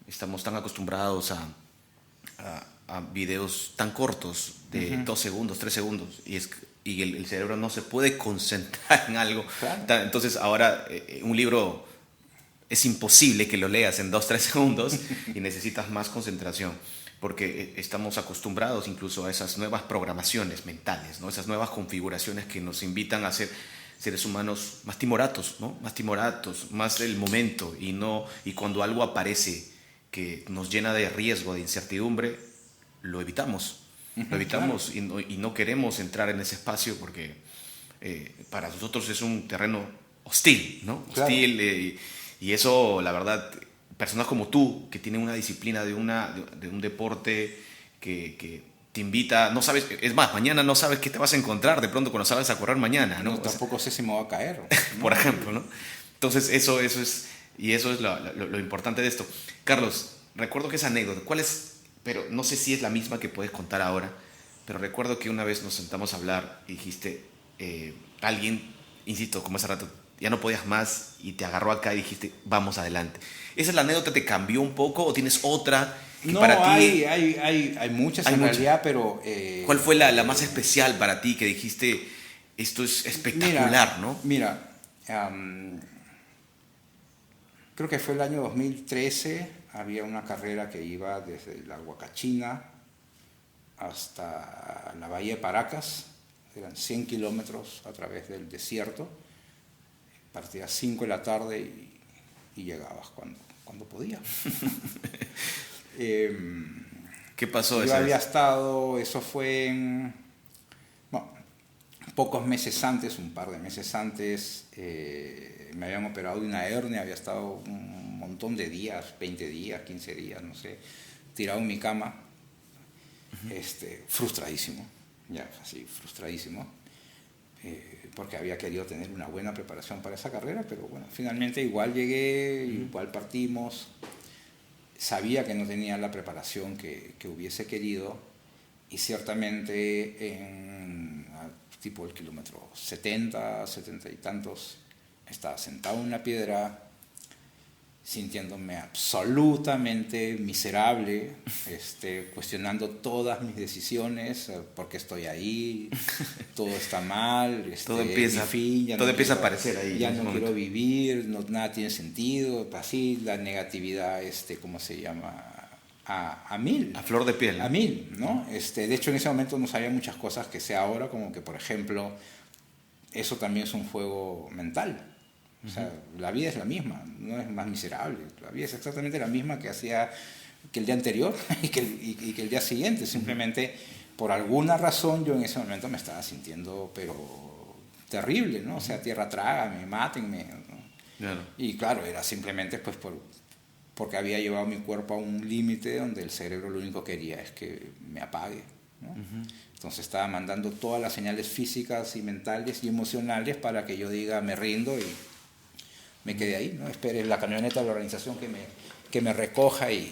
Estamos tan acostumbrados a videos tan cortos de 2 segundos, 3 segundos, y el cerebro no se puede concentrar en algo. Claro. Entonces ahora un libro es imposible que lo leas en 2, 3 segundos y necesitas más concentración, porque estamos acostumbrados incluso a esas nuevas programaciones mentales, ¿no? Esas nuevas configuraciones que nos invitan a ser seres humanos más timoratos, ¿no? Más timoratos, más el momento, y cuando algo aparece que nos llena de riesgo, de incertidumbre, lo evitamos. Lo evitamos, claro. y no queremos entrar en ese espacio porque para nosotros es un terreno hostil, ¿no? Claro. Hostil, y eso, la verdad, personas como tú, que tienen una disciplina de un deporte que te invita, no sabes, es más, mañana no sabes qué te vas a encontrar de pronto cuando salgas a correr mañana, ¿no? No, tampoco sé si me va a caer, ¿no? Por ejemplo, ¿no? Entonces eso es, y eso es lo importante de esto. Carlos, recuerdo que esa anécdota, ¿cuál es? Pero no sé si es la misma que puedes contar ahora, pero recuerdo que una vez nos sentamos a hablar y dijiste, alguien, insisto, como hace rato, ya no podías más y te agarró acá y dijiste, vamos adelante. ¿Esa es la anécdota? ¿Te cambió un poco o tienes otra que no, para ti? Hay muchas en realidad, pero... ¿Cuál fue la más especial para ti que dijiste, esto es espectacular, ¿no? Mira, creo que fue el año 2013, había una carrera que iba desde la Huacachina hasta la bahía de Paracas, eran 100 kilómetros a través del desierto, partías 5 de la tarde y llegabas cuando podías. ¿Qué pasó? Yo había estado, eso fue pocos meses antes, un par de meses antes, me habían operado de una hernia, había estado un montón de días, 20 días, 15 días, no sé, tirado en mi cama, frustradísimo, ya, así, frustradísimo, porque había querido tener una buena preparación para esa carrera, pero bueno, finalmente igual llegué, igual partimos, sabía que no tenía la preparación que hubiese querido, y ciertamente tipo el kilómetro 70, 70 y tantos, estaba sentado en una piedra, sintiéndome absolutamente miserable, cuestionando todas mis decisiones, por qué estoy ahí, todo está mal, todo empieza, todo empieza a aparecer ahí. Ya no quiero vivir, nada tiene sentido, así la negatividad, ¿cómo se llama? A mil. A flor de piel. A mil, ¿no? De hecho, en ese momento no sabía muchas cosas que sé ahora, como que, por ejemplo, eso también es un juego mental. O sea, la vida es la misma, no es más miserable. La vida es exactamente la misma que el día anterior y que el día siguiente. Simplemente, por alguna razón, yo en ese momento me estaba sintiendo, pero terrible, ¿no? O sea, tierra trágame, mátenme, ¿no? Claro. Y claro, era simplemente pues porque había llevado mi cuerpo a un límite donde el cerebro lo único que quería es que me apague, ¿no? Entonces estaba mandando todas las señales físicas y mentales y emocionales para que yo diga me rindo y me quedé ahí, ¿no? Espere la camioneta de la organización que me recoja y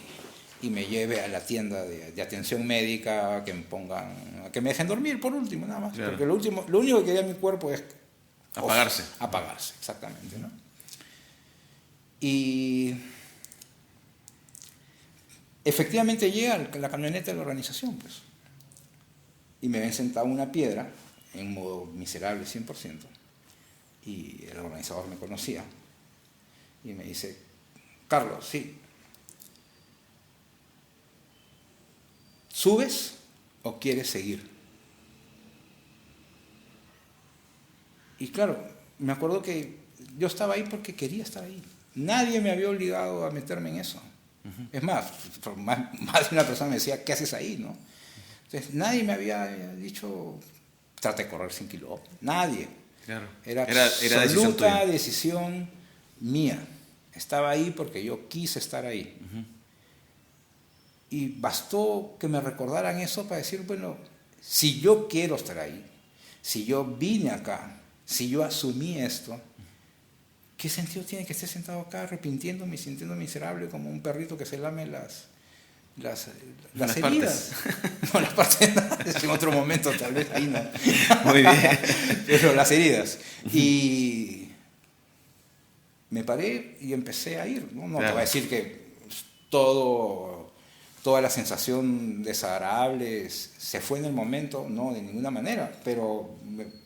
me lleve a la tienda de atención médica, que me dejen dormir por último, nada más. Claro. Porque lo único que quería mi cuerpo es apagarse. Apagarse, exactamente, ¿no? Y efectivamente llega la camioneta de la organización, pues, y me ven sentado en una piedra, en modo miserable 100%, y el organizador me conocía y me dice, Carlos, sí, ¿subes o quieres seguir? Y claro, me acuerdo que yo estaba ahí porque quería estar ahí. Nadie me había obligado a meterme en eso. Es más de una persona me decía, ¿qué haces ahí? ¿No? Entonces, nadie me había dicho, trata de correr 100 kilómetros. Nadie. Claro. Era absoluta decisión mía. Estaba ahí porque yo quise estar ahí. Y bastó que me recordaran eso para decir, bueno, si yo quiero estar ahí, si yo vine acá, si yo asumí esto, ¿qué sentido tiene que esté sentado acá arrepintiéndome y sintiendo miserable como un perrito que se lame las heridas? No, las partes en otro momento tal vez ahí no. Muy bien. Pero las heridas. Y me paré y empecé a ir. No te voy a decir que toda la sensación desagradable se fue en el momento, no, de ninguna manera, pero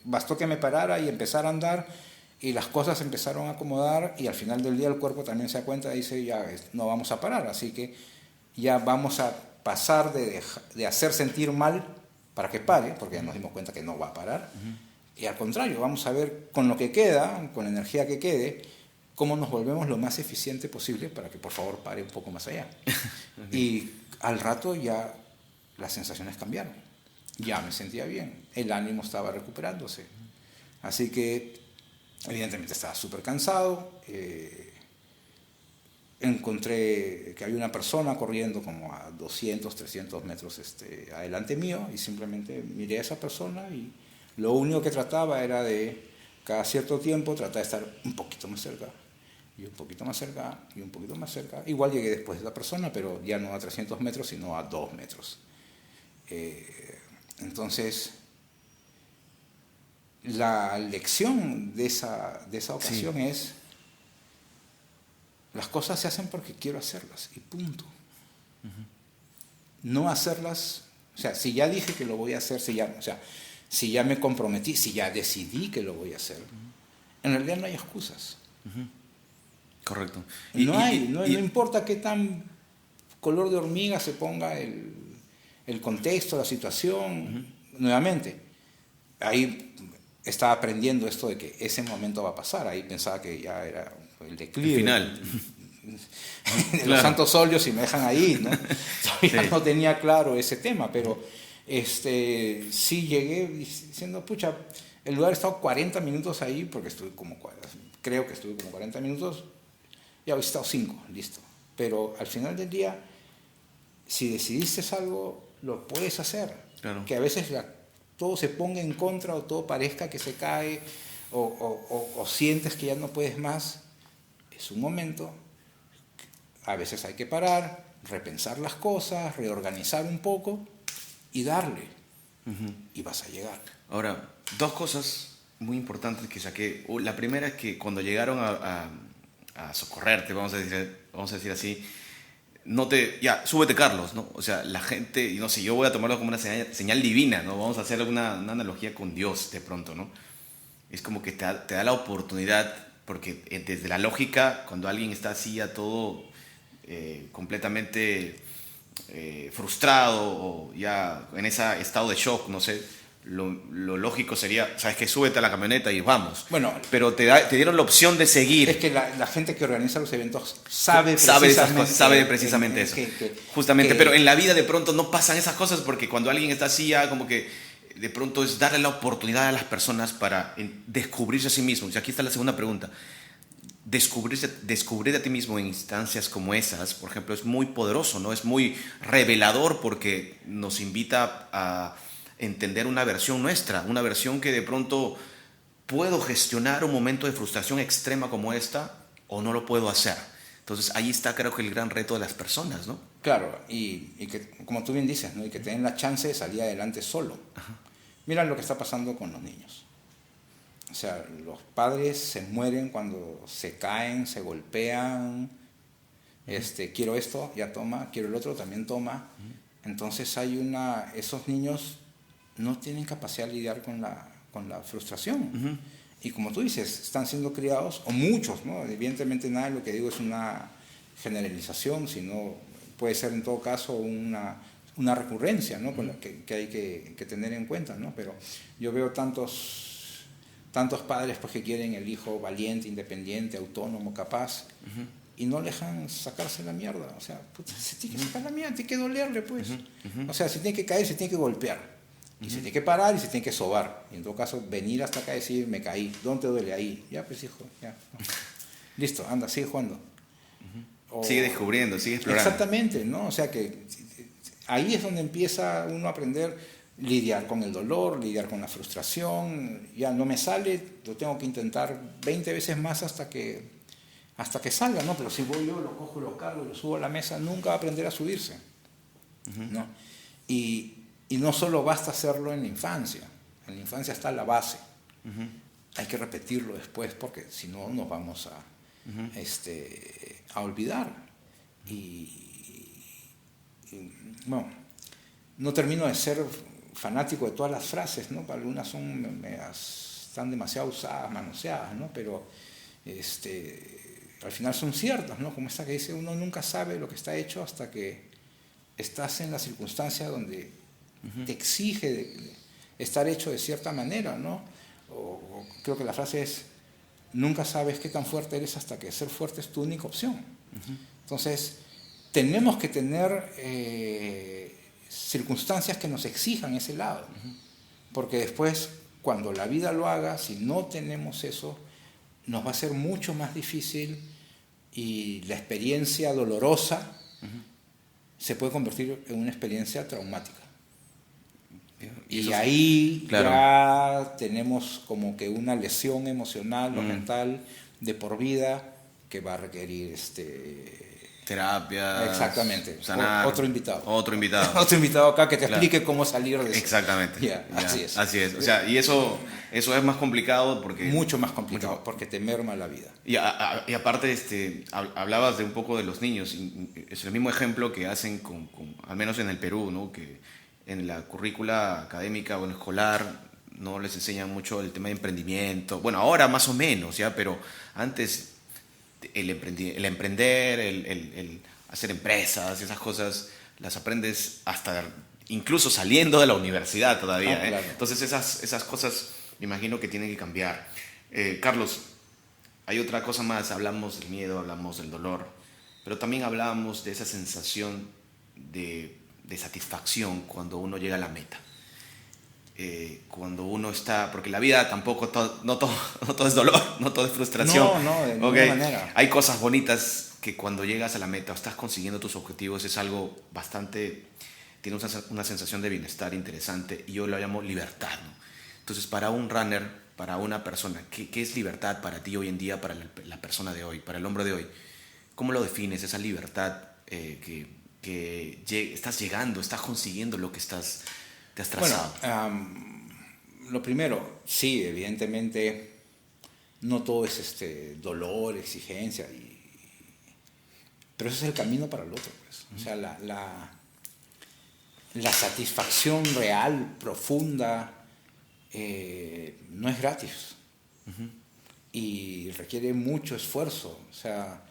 bastó que me parara y empezar a andar y las cosas empezaron a acomodar y al final del día el cuerpo también se da cuenta y dice, ya no vamos a parar, así que ya vamos a pasar de hacer sentir mal para que pare, porque ya nos dimos cuenta que no va a parar, y al contrario, vamos a ver con lo que queda, con la energía que quede, cómo nos volvemos lo más eficiente posible para que por favor pare un poco más allá. Y al rato ya las sensaciones cambiaron, ya me sentía bien, el ánimo estaba recuperándose, así que evidentemente estaba súper cansado, encontré que había una persona corriendo como a 200, 300 metros adelante mío y simplemente miré a esa persona y lo único que trataba era de cada cierto tiempo tratar de estar un poquito más cerca y un poquito más cerca y un poquito más cerca. Igual llegué después de la persona, pero ya no a 300 metros, sino a 2 metros. Entonces, la lección de esa ocasión es, las cosas se hacen porque quiero hacerlas y punto. No hacerlas, o sea, si ya dije que lo voy a hacer, si ya me comprometí, si ya decidí que lo voy a hacer, en realidad no hay excusas. Correcto. No importa qué tan color de hormiga se ponga el contexto, la situación, nuevamente, ahí estaba aprendiendo esto de que ese momento va a pasar, ahí pensaba que ya era el declive. El final. De los santos óleos y me dejan ahí, ¿no? Todavía no tenía claro ese tema, pero sí llegué diciendo, pucha, el lugar he estado 40 minutos ahí, porque creo que estuve como 40 minutos, ya he estado 5, listo. Pero al final del día, si decidiste algo, lo puedes hacer. Claro. Que a veces todo se ponga en contra o todo parezca que se cae o sientes que ya no puedes más, es un momento. A veces hay que parar, repensar las cosas, reorganizar un poco y darle. Y vas a llegar. Ahora, 2 cosas muy importantes que saqué. La primera es que cuando llegaron a socorrerte, vamos a decir así, ya, súbete Carlos, ¿no? O sea, la gente, y no sé, yo voy a tomarlo como una señal divina, ¿no? Vamos a hacer una analogía con Dios de pronto, ¿no? Es como que te da la oportunidad, porque desde la lógica, cuando alguien está así a todo completamente frustrado o ya en ese estado de shock, no sé, lo lógico sería, sabes que súbete a la camioneta y vamos. Bueno, pero te dieron la opción de seguir. Es que la gente que organiza los eventos sabe precisamente eso. Justamente, pero en la vida de pronto no pasan esas cosas porque cuando alguien está así ya como que de pronto es darle la oportunidad a las personas para descubrirse a sí mismos. Y aquí está la segunda pregunta. Descubrir a ti mismo en instancias como esas, por ejemplo, es muy poderoso, ¿no? Es muy revelador porque nos invita a entender una versión nuestra, una versión que de pronto puedo gestionar un momento de frustración extrema como esta o no lo puedo hacer. Entonces ahí está, creo que el gran reto de las personas, ¿no? Claro, y que, como tú bien dices, ¿no? Y que tienen la chance de salir adelante solo. Mira lo que está pasando con los niños. O sea, los padres se mueren cuando se caen, se golpean. Quiero esto, ya toma. Quiero el otro, también toma. Entonces esos niños no tienen capacidad de lidiar con la frustración. Y como tú dices, están siendo criados, o muchos, ¿no? Evidentemente nada de lo que digo es una generalización, sino puede ser en todo caso una recurrencia, ¿no? Con la que hay que tener en cuenta, ¿no? Pero yo veo tantos padres pues, que quieren el hijo valiente, independiente, autónomo, capaz, y no le dejan sacarse la mierda. O sea, puta, se tiene que sacar la mierda, tiene que dolerle, pues. O sea, si tiene que caer, se tiene que golpear. Y se tiene que parar y se tiene que sobar. Y en todo caso, venir hasta acá y decir, me caí. ¿Dónde te duele? Ahí. Ya, pues, hijo, ya. Listo, anda, sigue jugando. Sigue descubriendo, sigue explorando. Exactamente, ¿no? O sea que ahí es donde empieza uno a aprender lidiar con el dolor, lidiar con la frustración. Ya no me sale, lo tengo que intentar 20 veces más hasta que salga, ¿no? Pero si voy yo, lo cojo, lo cargo, lo subo a la mesa, nunca va a aprender a subirse, ¿no? Y no solo basta hacerlo en la infancia está la base. Hay que repetirlo después porque si no nos vamos a olvidar. Bueno, no termino de ser fanático de todas las frases, ¿no? Algunas están demasiado usadas, manoseadas, ¿no? Pero al final son ciertas, ¿no? Como esta que dice, uno nunca sabe lo que está hecho hasta que estás en la circunstancia donde te exige estar hecho de cierta manera, ¿no? O creo que la frase es, nunca sabes qué tan fuerte eres hasta que ser fuerte es tu única opción. Entonces, tenemos que tener circunstancias que nos exijan ese lado, porque después, cuando la vida lo haga, si no tenemos eso, nos va a ser mucho más difícil y la experiencia dolorosa se puede convertir en una experiencia traumática. Y ahí claro, ya tenemos como que una lesión emocional o mental de por vida que va a requerir terapia. Exactamente. Sanar. Otro invitado. Otro invitado. Otro invitado acá que te explique cómo salir de eso. Exactamente. Yeah, así es. Así es. O sea, y eso es más complicado porque... Mucho más complicado porque te merma la vida. Y aparte, hablabas de un poco de los niños. Y es el mismo ejemplo que hacen al menos en el Perú, ¿no? Que en la currícula académica o escolar no les enseñan mucho el tema de emprendimiento. Bueno, ahora más o menos, ¿ya? Pero antes el emprender, el hacer empresas, esas cosas, las aprendes hasta incluso saliendo de la universidad todavía. Claro. Entonces esas cosas me imagino que tienen que cambiar. Carlos, hay otra cosa más. Hablamos del miedo, hablamos del dolor, pero también hablábamos de esa sensación de satisfacción cuando uno llega a la meta. Cuando uno está, porque la vida tampoco, no todo es dolor, no todo es frustración. No, de ninguna manera. Hay cosas bonitas que cuando llegas a la meta o estás consiguiendo tus objetivos es algo bastante, tiene una sensación de bienestar interesante y yo lo llamo libertad, ¿no? Entonces, para un runner, para una persona, ¿qué es libertad para ti hoy en día, para la persona de hoy, para el hombre de hoy? ¿Cómo lo defines, esa libertad que estás llegando, estás consiguiendo lo que te has trazado? Bueno, lo primero, sí, evidentemente no todo es dolor, exigencia, pero ese es el camino para el otro, pues. O sea, la satisfacción real, profunda, no es gratis y requiere mucho esfuerzo. O sea,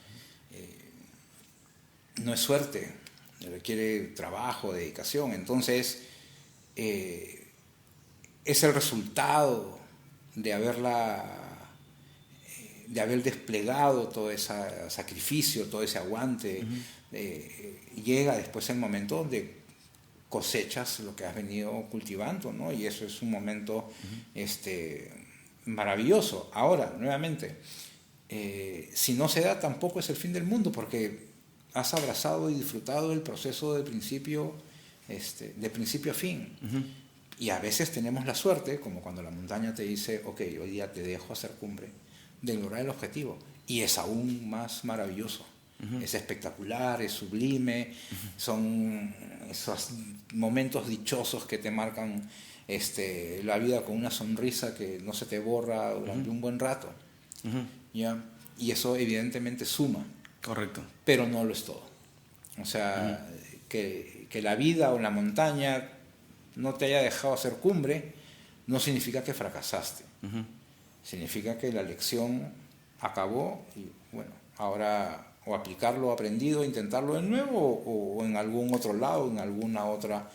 no es suerte, requiere trabajo, dedicación. Entonces, es el resultado de haber desplegado todo ese sacrificio, todo ese aguante. Llega después el momento donde cosechas lo que has venido cultivando, ¿no? Y eso es un momento maravilloso. Ahora, nuevamente, si no se da, tampoco es el fin del mundo, porque has abrazado y disfrutado el proceso de principio a fin. Y a veces tenemos la suerte, como cuando la montaña te dice, ok, hoy día te dejo hacer cumbre, de lograr el objetivo. Y es aún más maravilloso. Es espectacular, es sublime, son esos momentos dichosos que te marcan la vida con una sonrisa que no se te borra durante un buen rato. ¿Ya? Y eso evidentemente suma. Correcto. Pero no lo es todo. O sea, que la vida o la montaña no te haya dejado hacer cumbre no significa que fracasaste. Significa que la lección acabó y bueno, ahora o aplicar lo aprendido, intentarlo de nuevo o en algún otro lado, en alguna otra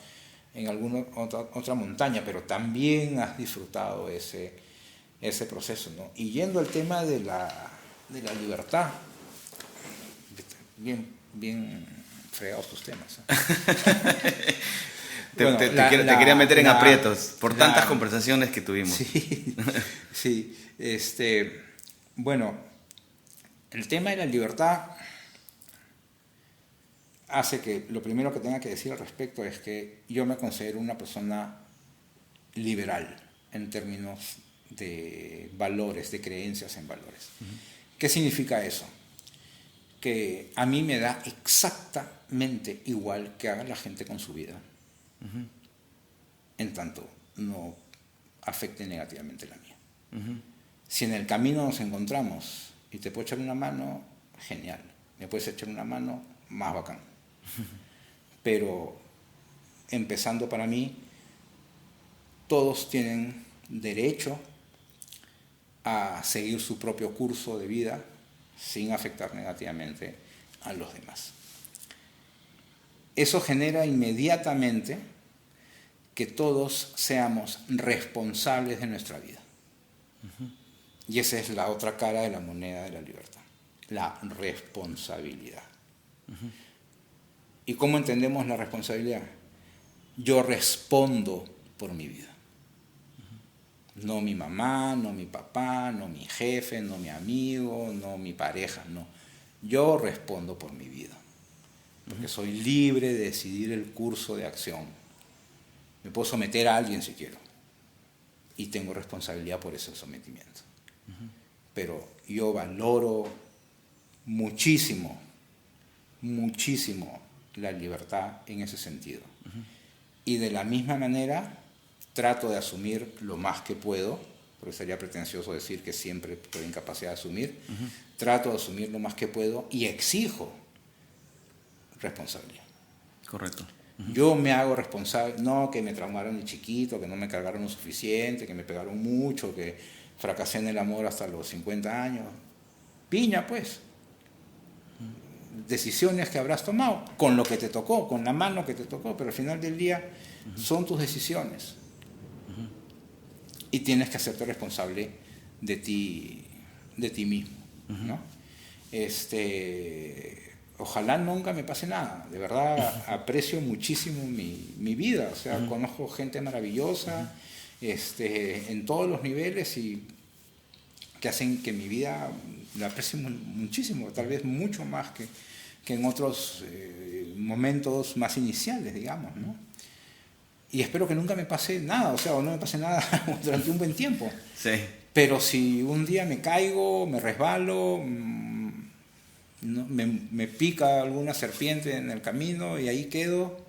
montaña, pero también has disfrutado ese proceso, ¿no? Y yendo al tema de la libertad, bien fregados tus temas, ¿eh? Te quería meter en aprietos por tantas conversaciones que tuvimos. Sí, sí. Bueno, el tema de la libertad hace que lo primero que tenga que decir al respecto es que yo me considero una persona liberal en términos de valores, de creencias en valores. ¿Qué significa eso? Que a mí me da exactamente igual que haga la gente con su vida, en tanto no afecte negativamente la mía. Si en el camino nos encontramos y te puedo echar una mano, genial. Me puedes echar una mano, más bacán. Pero empezando para mí, todos tienen derecho a seguir su propio curso de vida sin afectar negativamente a los demás. Eso genera inmediatamente que todos seamos responsables de nuestra vida. Y esa es la otra cara de la moneda de la libertad, la responsabilidad. ¿Y cómo entendemos la responsabilidad? Yo respondo por mi vida. No mi mamá, no mi papá, no mi jefe, no mi amigo, no mi pareja, no. Yo respondo por mi vida. Porque soy libre de decidir el curso de acción. Me puedo someter a alguien si quiero. Y tengo responsabilidad por ese sometimiento. Pero yo valoro muchísimo la libertad en ese sentido. Y de la misma manera trato de asumir lo más que puedo, porque sería pretencioso decir que siempre estoy en capacidad de asumir, trato de asumir lo más que puedo y exijo responsabilidad. Correcto. Yo me hago responsable, no que me traumaron de chiquito, que no me cargaron lo suficiente, que me pegaron mucho, que fracasé en el amor hasta los 50 años. Piña, pues. Decisiones que habrás tomado, con lo que te tocó, con la mano que te tocó, pero al final del día son tus decisiones. Y tienes que hacerte responsable de ti mismo, ¿no? Ojalá nunca me pase nada. De verdad aprecio muchísimo mi vida. O sea, conozco gente maravillosa en todos los niveles y que hacen que mi vida la aprecie muchísimo, tal vez mucho más que en otros momentos más iniciales, digamos, ¿no? Y espero que nunca me pase nada, o sea, o no me pase nada durante un buen tiempo. Sí. Pero si un día me caigo, me resbalo, me pica alguna serpiente en el camino y ahí quedo,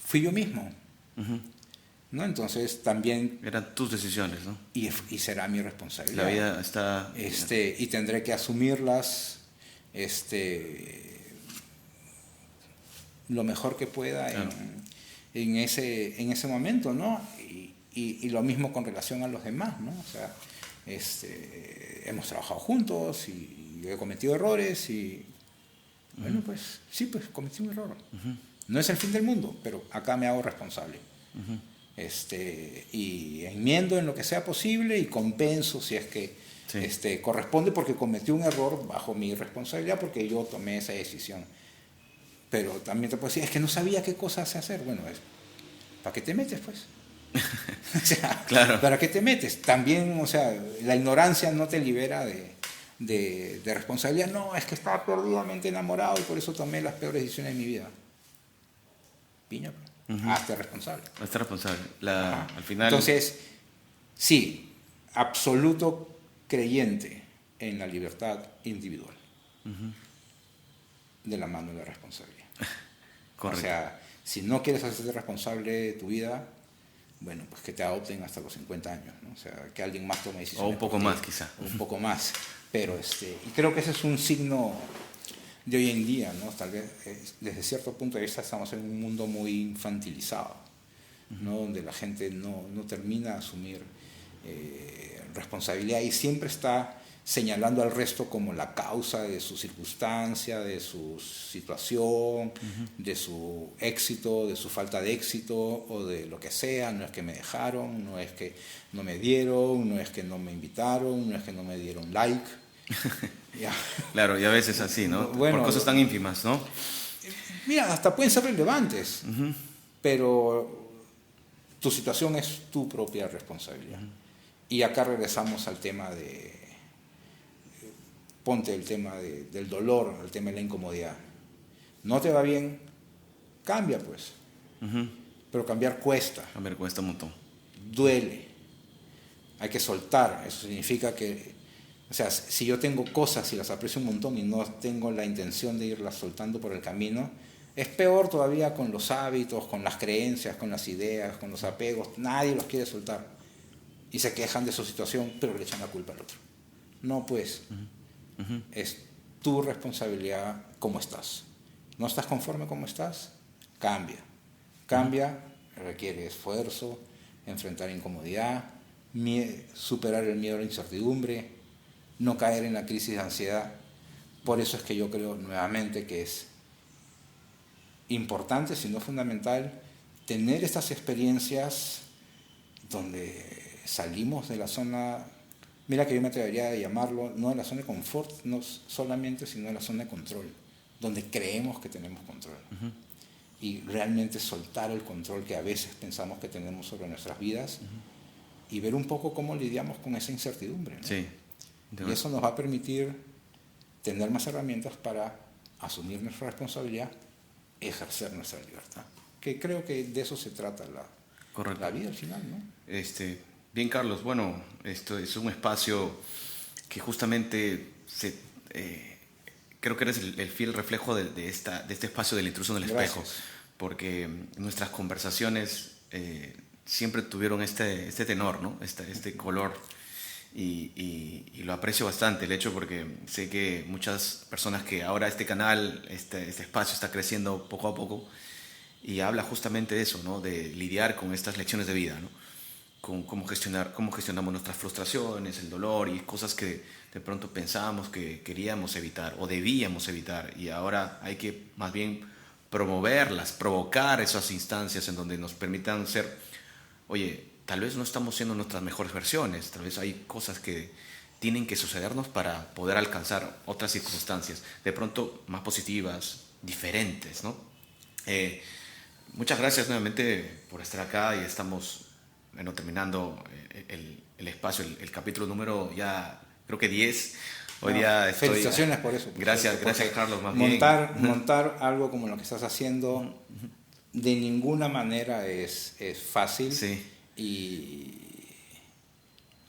fui yo mismo. ¿No? Entonces también... Eran tus decisiones, ¿no? Y será mi responsabilidad. La vida está... y tendré que asumirlas lo mejor que pueda en ese momento, ¿no? Y lo mismo con relación a los demás, ¿no? O sea, hemos trabajado juntos y he cometido errores y... Bueno, pues sí, pues cometí un error. No es el fin del mundo, pero acá me hago responsable. Y enmiendo en lo que sea posible y compenso si es que corresponde, porque cometí un error bajo mi responsabilidad porque yo tomé esa decisión. Pero también te puedo decir, es que no sabía qué cosas hacer. Bueno, ¿para qué te metes, pues? O sea, claro. ¿Para qué te metes? También, o sea, la ignorancia no te libera de responsabilidad. No, es que estaba perdidamente enamorado y por eso tomé las peores decisiones de mi vida. Piña, hazte responsable. Hazte responsable. Al final... Entonces, sí, absoluto creyente en la libertad individual. De la mano de la responsabilidad. Correcto. O sea, si no quieres hacerte responsable de tu vida, bueno, pues que te adopten hasta los 50 años, ¿no? O sea, que alguien más tome decisiones. O un poco más, quizá. Un poco más. Pero y creo que ese es un signo de hoy en día, ¿no? Tal vez desde cierto punto de vista estamos en un mundo muy infantilizado, ¿no? Donde la gente no termina de asumir responsabilidad, y siempre está señalando al resto como la causa de su circunstancia, de su situación, de su éxito, de su falta de éxito o de lo que sea. No es que me dejaron, no es que no me dieron, no es que no me invitaron, no es que no me dieron like. Ya. Claro, y a veces así, ¿no? Bueno, por cosas tan ínfimas, ¿no? Mira, hasta pueden ser relevantes, pero tu situación es tu propia responsabilidad. Y acá regresamos al tema ponte el tema del dolor, el tema de la incomodidad. No te va bien, cambia pues. Pero cambiar cuesta. Cambiar cuesta un montón. Duele. Hay que soltar. Eso significa que, o sea, si yo tengo cosas y las aprecio un montón y no tengo la intención de irlas soltando por el camino, es peor todavía con los hábitos, con las creencias, con las ideas, con los apegos. Nadie los quiere soltar. Y se quejan de su situación, pero le echan la culpa al otro. No, pues. Es tu responsabilidad cómo estás. ¿No estás conforme cómo estás? Cambia. Cambia requiere esfuerzo, enfrentar incomodidad, superar el miedo a la incertidumbre, no caer en la crisis de ansiedad. Por eso es que yo creo nuevamente que es importante, si no fundamental, tener estas experiencias donde salimos de la zona. Mira que yo me atrevería a llamarlo, no de la zona de confort, no solamente, sino de la zona de control, donde creemos que tenemos control. Y realmente soltar el control que a veces pensamos que tenemos sobre nuestras vidas y ver un poco cómo lidiamos con esa incertidumbre, ¿no? Sí. Y eso nos va a permitir tener más herramientas para asumir nuestra responsabilidad, ejercer nuestra libertad. Que creo que de eso se trata la vida al final, ¿no? Bien, Carlos, bueno, esto es un espacio que justamente creo que eres el fiel reflejo de este espacio del intruso en el espejo, porque nuestras conversaciones siempre tuvieron este tenor, ¿no? Este color, y lo aprecio bastante, el hecho, porque sé que muchas personas que ahora este canal, este espacio está creciendo poco a poco, y habla justamente de eso, ¿no? De lidiar con estas lecciones de vida, ¿no? Con cómo gestionamos nuestras frustraciones, el dolor y cosas que de pronto pensábamos que queríamos evitar o debíamos evitar, y ahora hay que más bien promoverlas, provocar esas instancias en donde nos permitan ser, oye, tal vez no estamos siendo nuestras mejores versiones, tal vez hay cosas que tienen que sucedernos para poder alcanzar otras circunstancias, de pronto más positivas, diferentes, ¿no? Muchas gracias nuevamente por estar acá, y estamos terminando el espacio, el capítulo número ya creo que 10. Hoy día estoy... Felicitaciones por eso. Gracias Carlos, más montar algo como lo que estás haciendo de ninguna manera es fácil. Sí. Y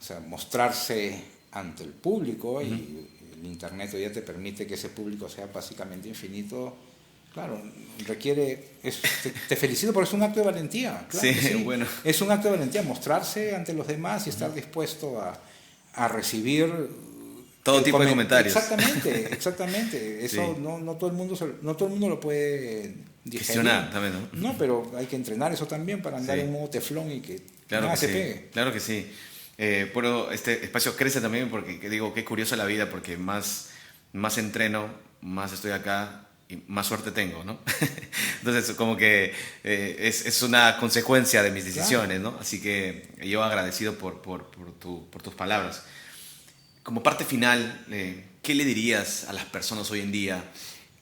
o sea, mostrarse ante el público, y el internet hoy ya te permite que ese público sea básicamente infinito. Claro, requiere... te felicito porque es un acto de valentía. Claro, sí, bueno. Es un acto de valentía mostrarse ante los demás y estar dispuesto a recibir todo tipo de comentarios. Exactamente. Eso sí. no todo el mundo lo puede digerir. Gestionar también, ¿no? No, pero hay que entrenar eso también para andar en modo teflón y que nada se pegue. Claro que sí. Pero este espacio crece también porque, digo, qué curiosa la vida, porque más entreno, más estoy acá y más suerte tengo, ¿no? Entonces, como que es una consecuencia de mis decisiones, ¿no? Así que yo agradecido por tus palabras. Como parte final, ¿qué le dirías a las personas hoy en día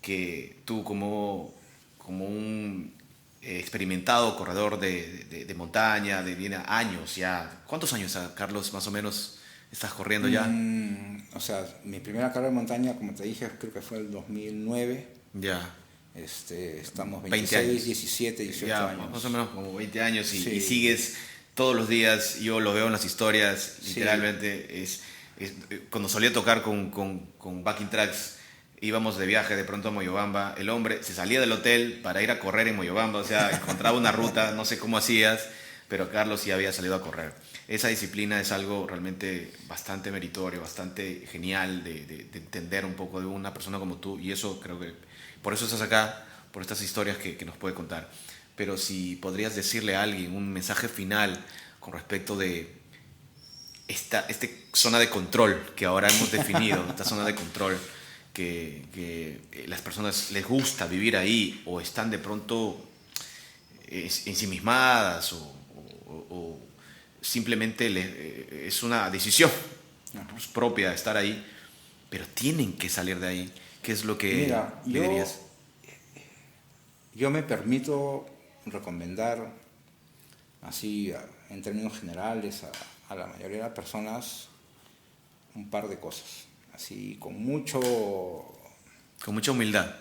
que tú, como un experimentado corredor de montaña, de años ya? ¿Cuántos años, Carlos, más o menos estás corriendo ya? O sea, mi primera carrera de montaña, como te dije, creo que fue el 2009. Ya. Estamos 26, 17, 18 ya, años. Más o menos como 20 años y, sí. Y sigues todos los días. Yo lo veo en las historias, literalmente. Sí. Cuando solía tocar con Backing Tracks, íbamos de viaje de pronto a Moyobamba. El hombre se salía del hotel para ir a correr en Moyobamba, o sea, encontraba una ruta, no sé cómo hacías, pero Carlos sí había salido a correr. Esa disciplina es algo realmente bastante meritorio, bastante genial de entender un poco de una persona como tú, y eso creo que por eso estás acá, por estas historias que nos puede contar. Pero si podrías decirle a alguien un mensaje final con respecto de esta zona de control que ahora hemos definido, esta zona de control que las personas les gusta vivir ahí o están de pronto ensimismadas o simplemente es una decisión propia de estar ahí, pero tienen que salir de ahí. ¿Qué es lo que Mira, le dirías? yo me permito recomendar, así en términos generales, a la mayoría de las personas un par de cosas. Así, con mucho... Con mucha humildad.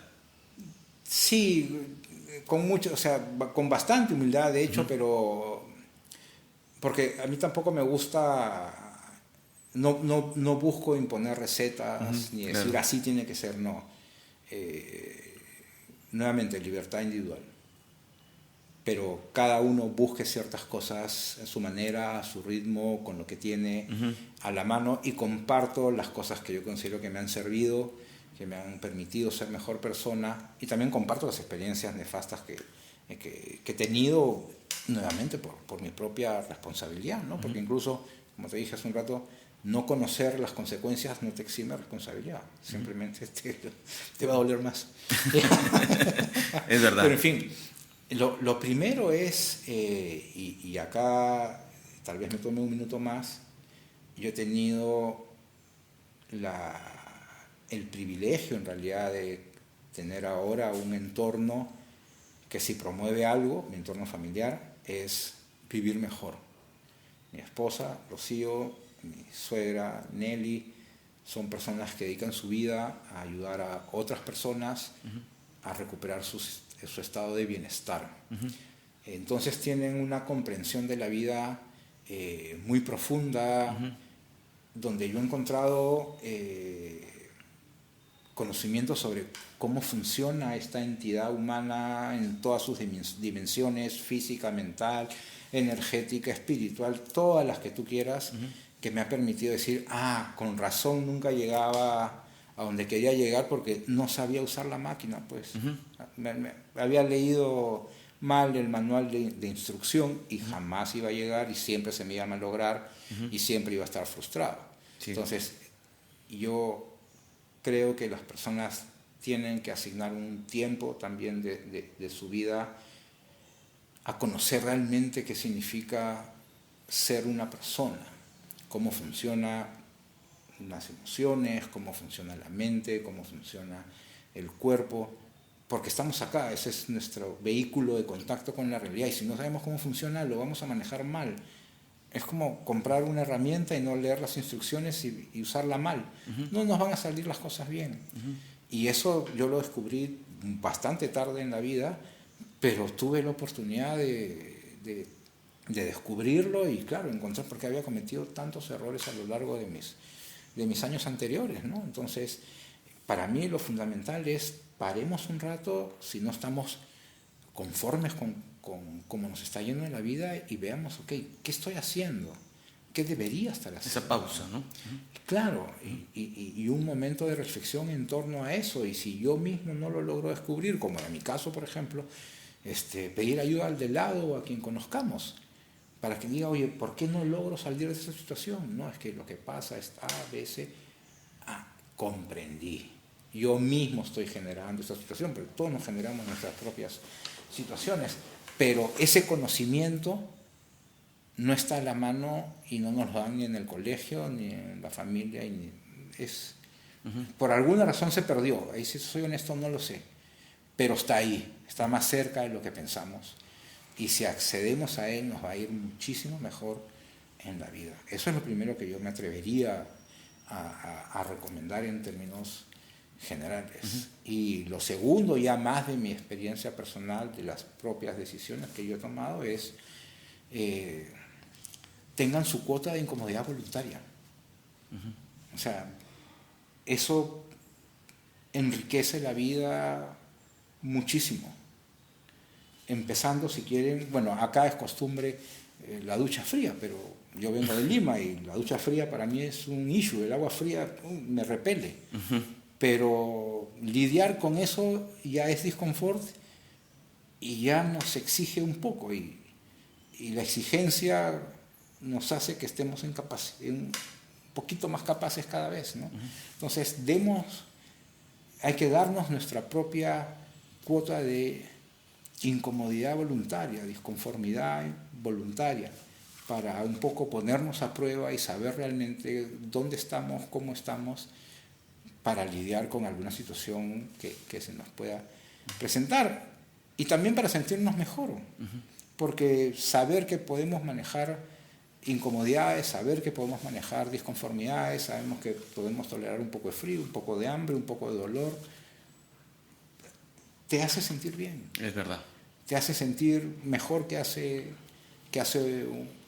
Sí, con mucho, o sea, con bastante humildad, de hecho, pero... Porque a mí tampoco me gusta... No busco imponer recetas, ni decir Claro. así tiene que ser, no. Nuevamente, libertad individual. Pero cada uno busque ciertas cosas a su manera, a su ritmo, con lo que tiene a la mano, y comparto las cosas que yo considero que me han servido, que me han permitido ser mejor persona, y también comparto las experiencias nefastas que he tenido, nuevamente por mi propia responsabilidad, ¿no? Porque incluso, como te dije hace un rato, no conocer las consecuencias no te exime responsabilidad, simplemente te va a doler más. Es verdad. Pero en fin, lo primero es, y acá tal vez me tome un minuto más, yo he tenido el privilegio en realidad de tener ahora un entorno que si promueve algo, mi entorno familiar, es vivir mejor. Mi esposa, Rocío, mi suegra, Nelly, son personas que dedican su vida a ayudar a otras personas a recuperar su estado de bienestar. Entonces tienen una comprensión de la vida muy profunda, donde yo he encontrado conocimiento sobre cómo funciona esta entidad humana en todas sus dimensiones, física, mental, energética, espiritual, todas las que tú quieras, que me ha permitido decir, con razón nunca llegaba a donde quería llegar porque no sabía usar la máquina, pues. Me había leído mal el manual de instrucción y jamás iba a llegar y siempre se me iba a malograr y siempre iba a estar frustrado. Sí. Entonces, yo creo que las personas tienen que asignar un tiempo también de su vida a conocer realmente qué significa ser una persona, cómo funcionan las emociones, cómo funciona la mente, cómo funciona el cuerpo, porque estamos acá, ese es nuestro vehículo de contacto con la realidad, y si no sabemos cómo funciona, lo vamos a manejar mal. Es como comprar una herramienta y no leer las instrucciones y usarla mal. No nos van a salir las cosas bien. Y eso yo lo descubrí bastante tarde en la vida, pero tuve la oportunidad de descubrirlo y, claro, encontrar por qué había cometido tantos errores a lo largo de mis años anteriores, ¿no? Entonces, para mí lo fundamental es paremos un rato si no estamos conformes con cómo nos está yendo en la vida y veamos, ok, ¿qué estoy haciendo? ¿Qué debería estar haciendo? Esa pausa, ¿no? Claro, y un momento de reflexión en torno a eso, y si yo mismo no lo logro descubrir, como en mi caso, por ejemplo, pedir ayuda al de lado o a quien conozcamos, para que diga, oye, ¿por qué no logro salir de esta situación? No, es que lo que pasa es A, B, C. Comprendí. Yo mismo estoy generando esta situación, pero todos nos generamos nuestras propias situaciones. Pero ese conocimiento no está a la mano y no nos lo dan ni en el colegio, ni en la familia. Por alguna razón se perdió. Ahí, si soy honesto, no lo sé. Pero está ahí, está más cerca de lo que pensamos. Y si accedemos a él, nos va a ir muchísimo mejor en la vida. Eso es lo primero que yo me atrevería a recomendar en términos generales. Y lo segundo, ya más de mi experiencia personal, de las propias decisiones que yo he tomado, es tengan su cuota de incomodidad voluntaria. O sea, eso enriquece la vida muchísimo. Empezando, si quieren, bueno, acá es costumbre la ducha fría, pero yo vengo de Lima y la ducha fría para mí es un issue, el agua fría me repele. Pero lidiar con eso ya es disconfort y ya nos exige un poco, y la exigencia nos hace que estemos un poquito más capaces cada vez, ¿no? Entonces, hay que darnos nuestra propia cuota de incomodidad voluntaria, disconformidad voluntaria, para un poco ponernos a prueba y saber realmente dónde estamos, cómo estamos, para lidiar con alguna situación que se nos pueda presentar. Y también para sentirnos mejor, porque saber que podemos manejar incomodidades, saber que podemos manejar disconformidades, sabemos que podemos tolerar un poco de frío, un poco de hambre, un poco de dolor, te hace sentir bien. Es verdad. Te hace sentir mejor que hace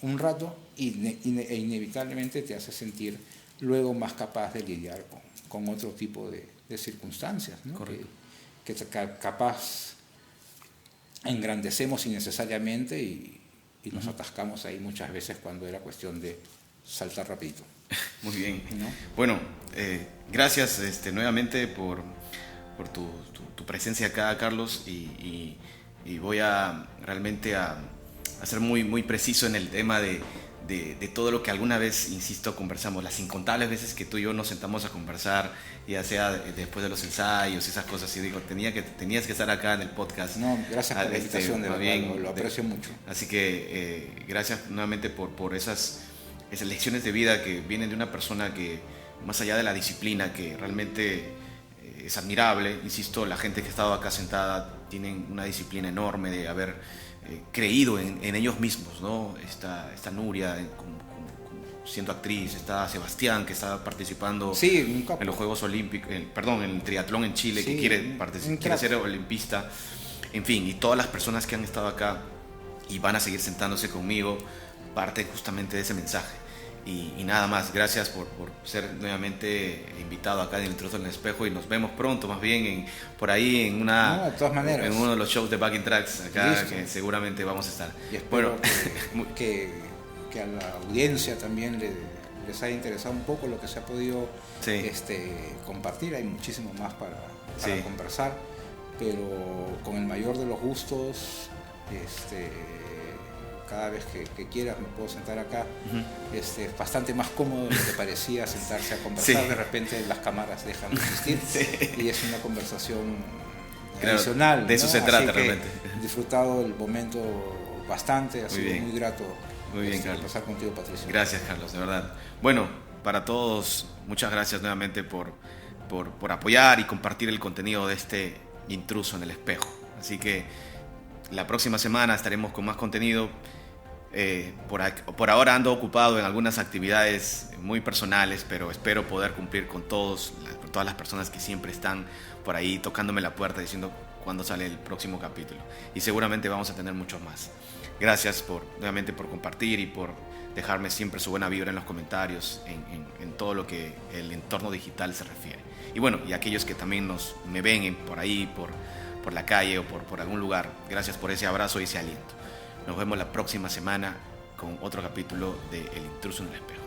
un rato e inevitablemente te hace sentir luego más capaz de lidiar con otro tipo de circunstancias, ¿no? Que capaz engrandecemos innecesariamente y nos atascamos ahí muchas veces cuando era cuestión de saltar rapidito. Muy bien. ¿No? Bueno, gracias nuevamente por tu presencia acá, Carlos, y voy a realmente a ser muy, muy preciso en el tema de todo lo que alguna vez, insisto, conversamos, las incontables veces que tú y yo nos sentamos a conversar, ya sea después de los ensayos, esas cosas, y digo, tenías que estar acá en el podcast. No, gracias por la invitación, de verdad, lo aprecio mucho. Así que gracias nuevamente por esas lecciones de vida que vienen de una persona que, más allá de la disciplina, que realmente es admirable, insisto, la gente que ha estado acá sentada tienen una disciplina enorme de haber creído en ellos mismos, ¿no? Está Nuria siendo actriz, está Sebastián, que está participando en los Juegos Olímpicos, en el triatlón en Chile, que quiere ser olimpista, en fin, y todas las personas que han estado acá y van a seguir sentándose conmigo, parte justamente de ese mensaje. Y nada más, gracias por ser nuevamente invitado acá en El Intruso en el Espejo, y nos vemos pronto, más bien por ahí en de todas maneras, en uno de los shows de Backing Tracks acá. Listo. Que seguramente vamos a estar. Y espero que a la audiencia también les haya interesado un poco lo que se ha podido compartir. Hay muchísimo más para conversar, pero con el mayor de los gustos, cada vez que quieras me puedo sentar acá. Es bastante más cómodo de lo que parecía sentarse a conversar. De repente las cámaras dejan de existir y es una conversación adicional. De eso se trata realmente. He disfrutado el momento bastante, ha sido muy grato. Muy bien, Carlos. Pasar contigo, Patricio. Gracias, Carlos, de verdad. Bueno, para todos, muchas gracias nuevamente por apoyar y compartir el contenido de este Intruso en el Espejo. Así que la próxima semana estaremos con más contenido. Por ahora ando ocupado en algunas actividades muy personales, pero espero poder cumplir con todas las personas que siempre están por ahí tocándome la puerta diciendo cuándo sale el próximo capítulo, y seguramente vamos a tener muchos más. Gracias nuevamente por compartir y por dejarme siempre su buena vibra en los comentarios en todo lo que el entorno digital se refiere. Y bueno, y aquellos que también me ven por ahí, por la calle o por algún lugar, gracias por ese abrazo y ese aliento. Nos vemos la próxima semana con otro capítulo de El Intruso en el Espejo.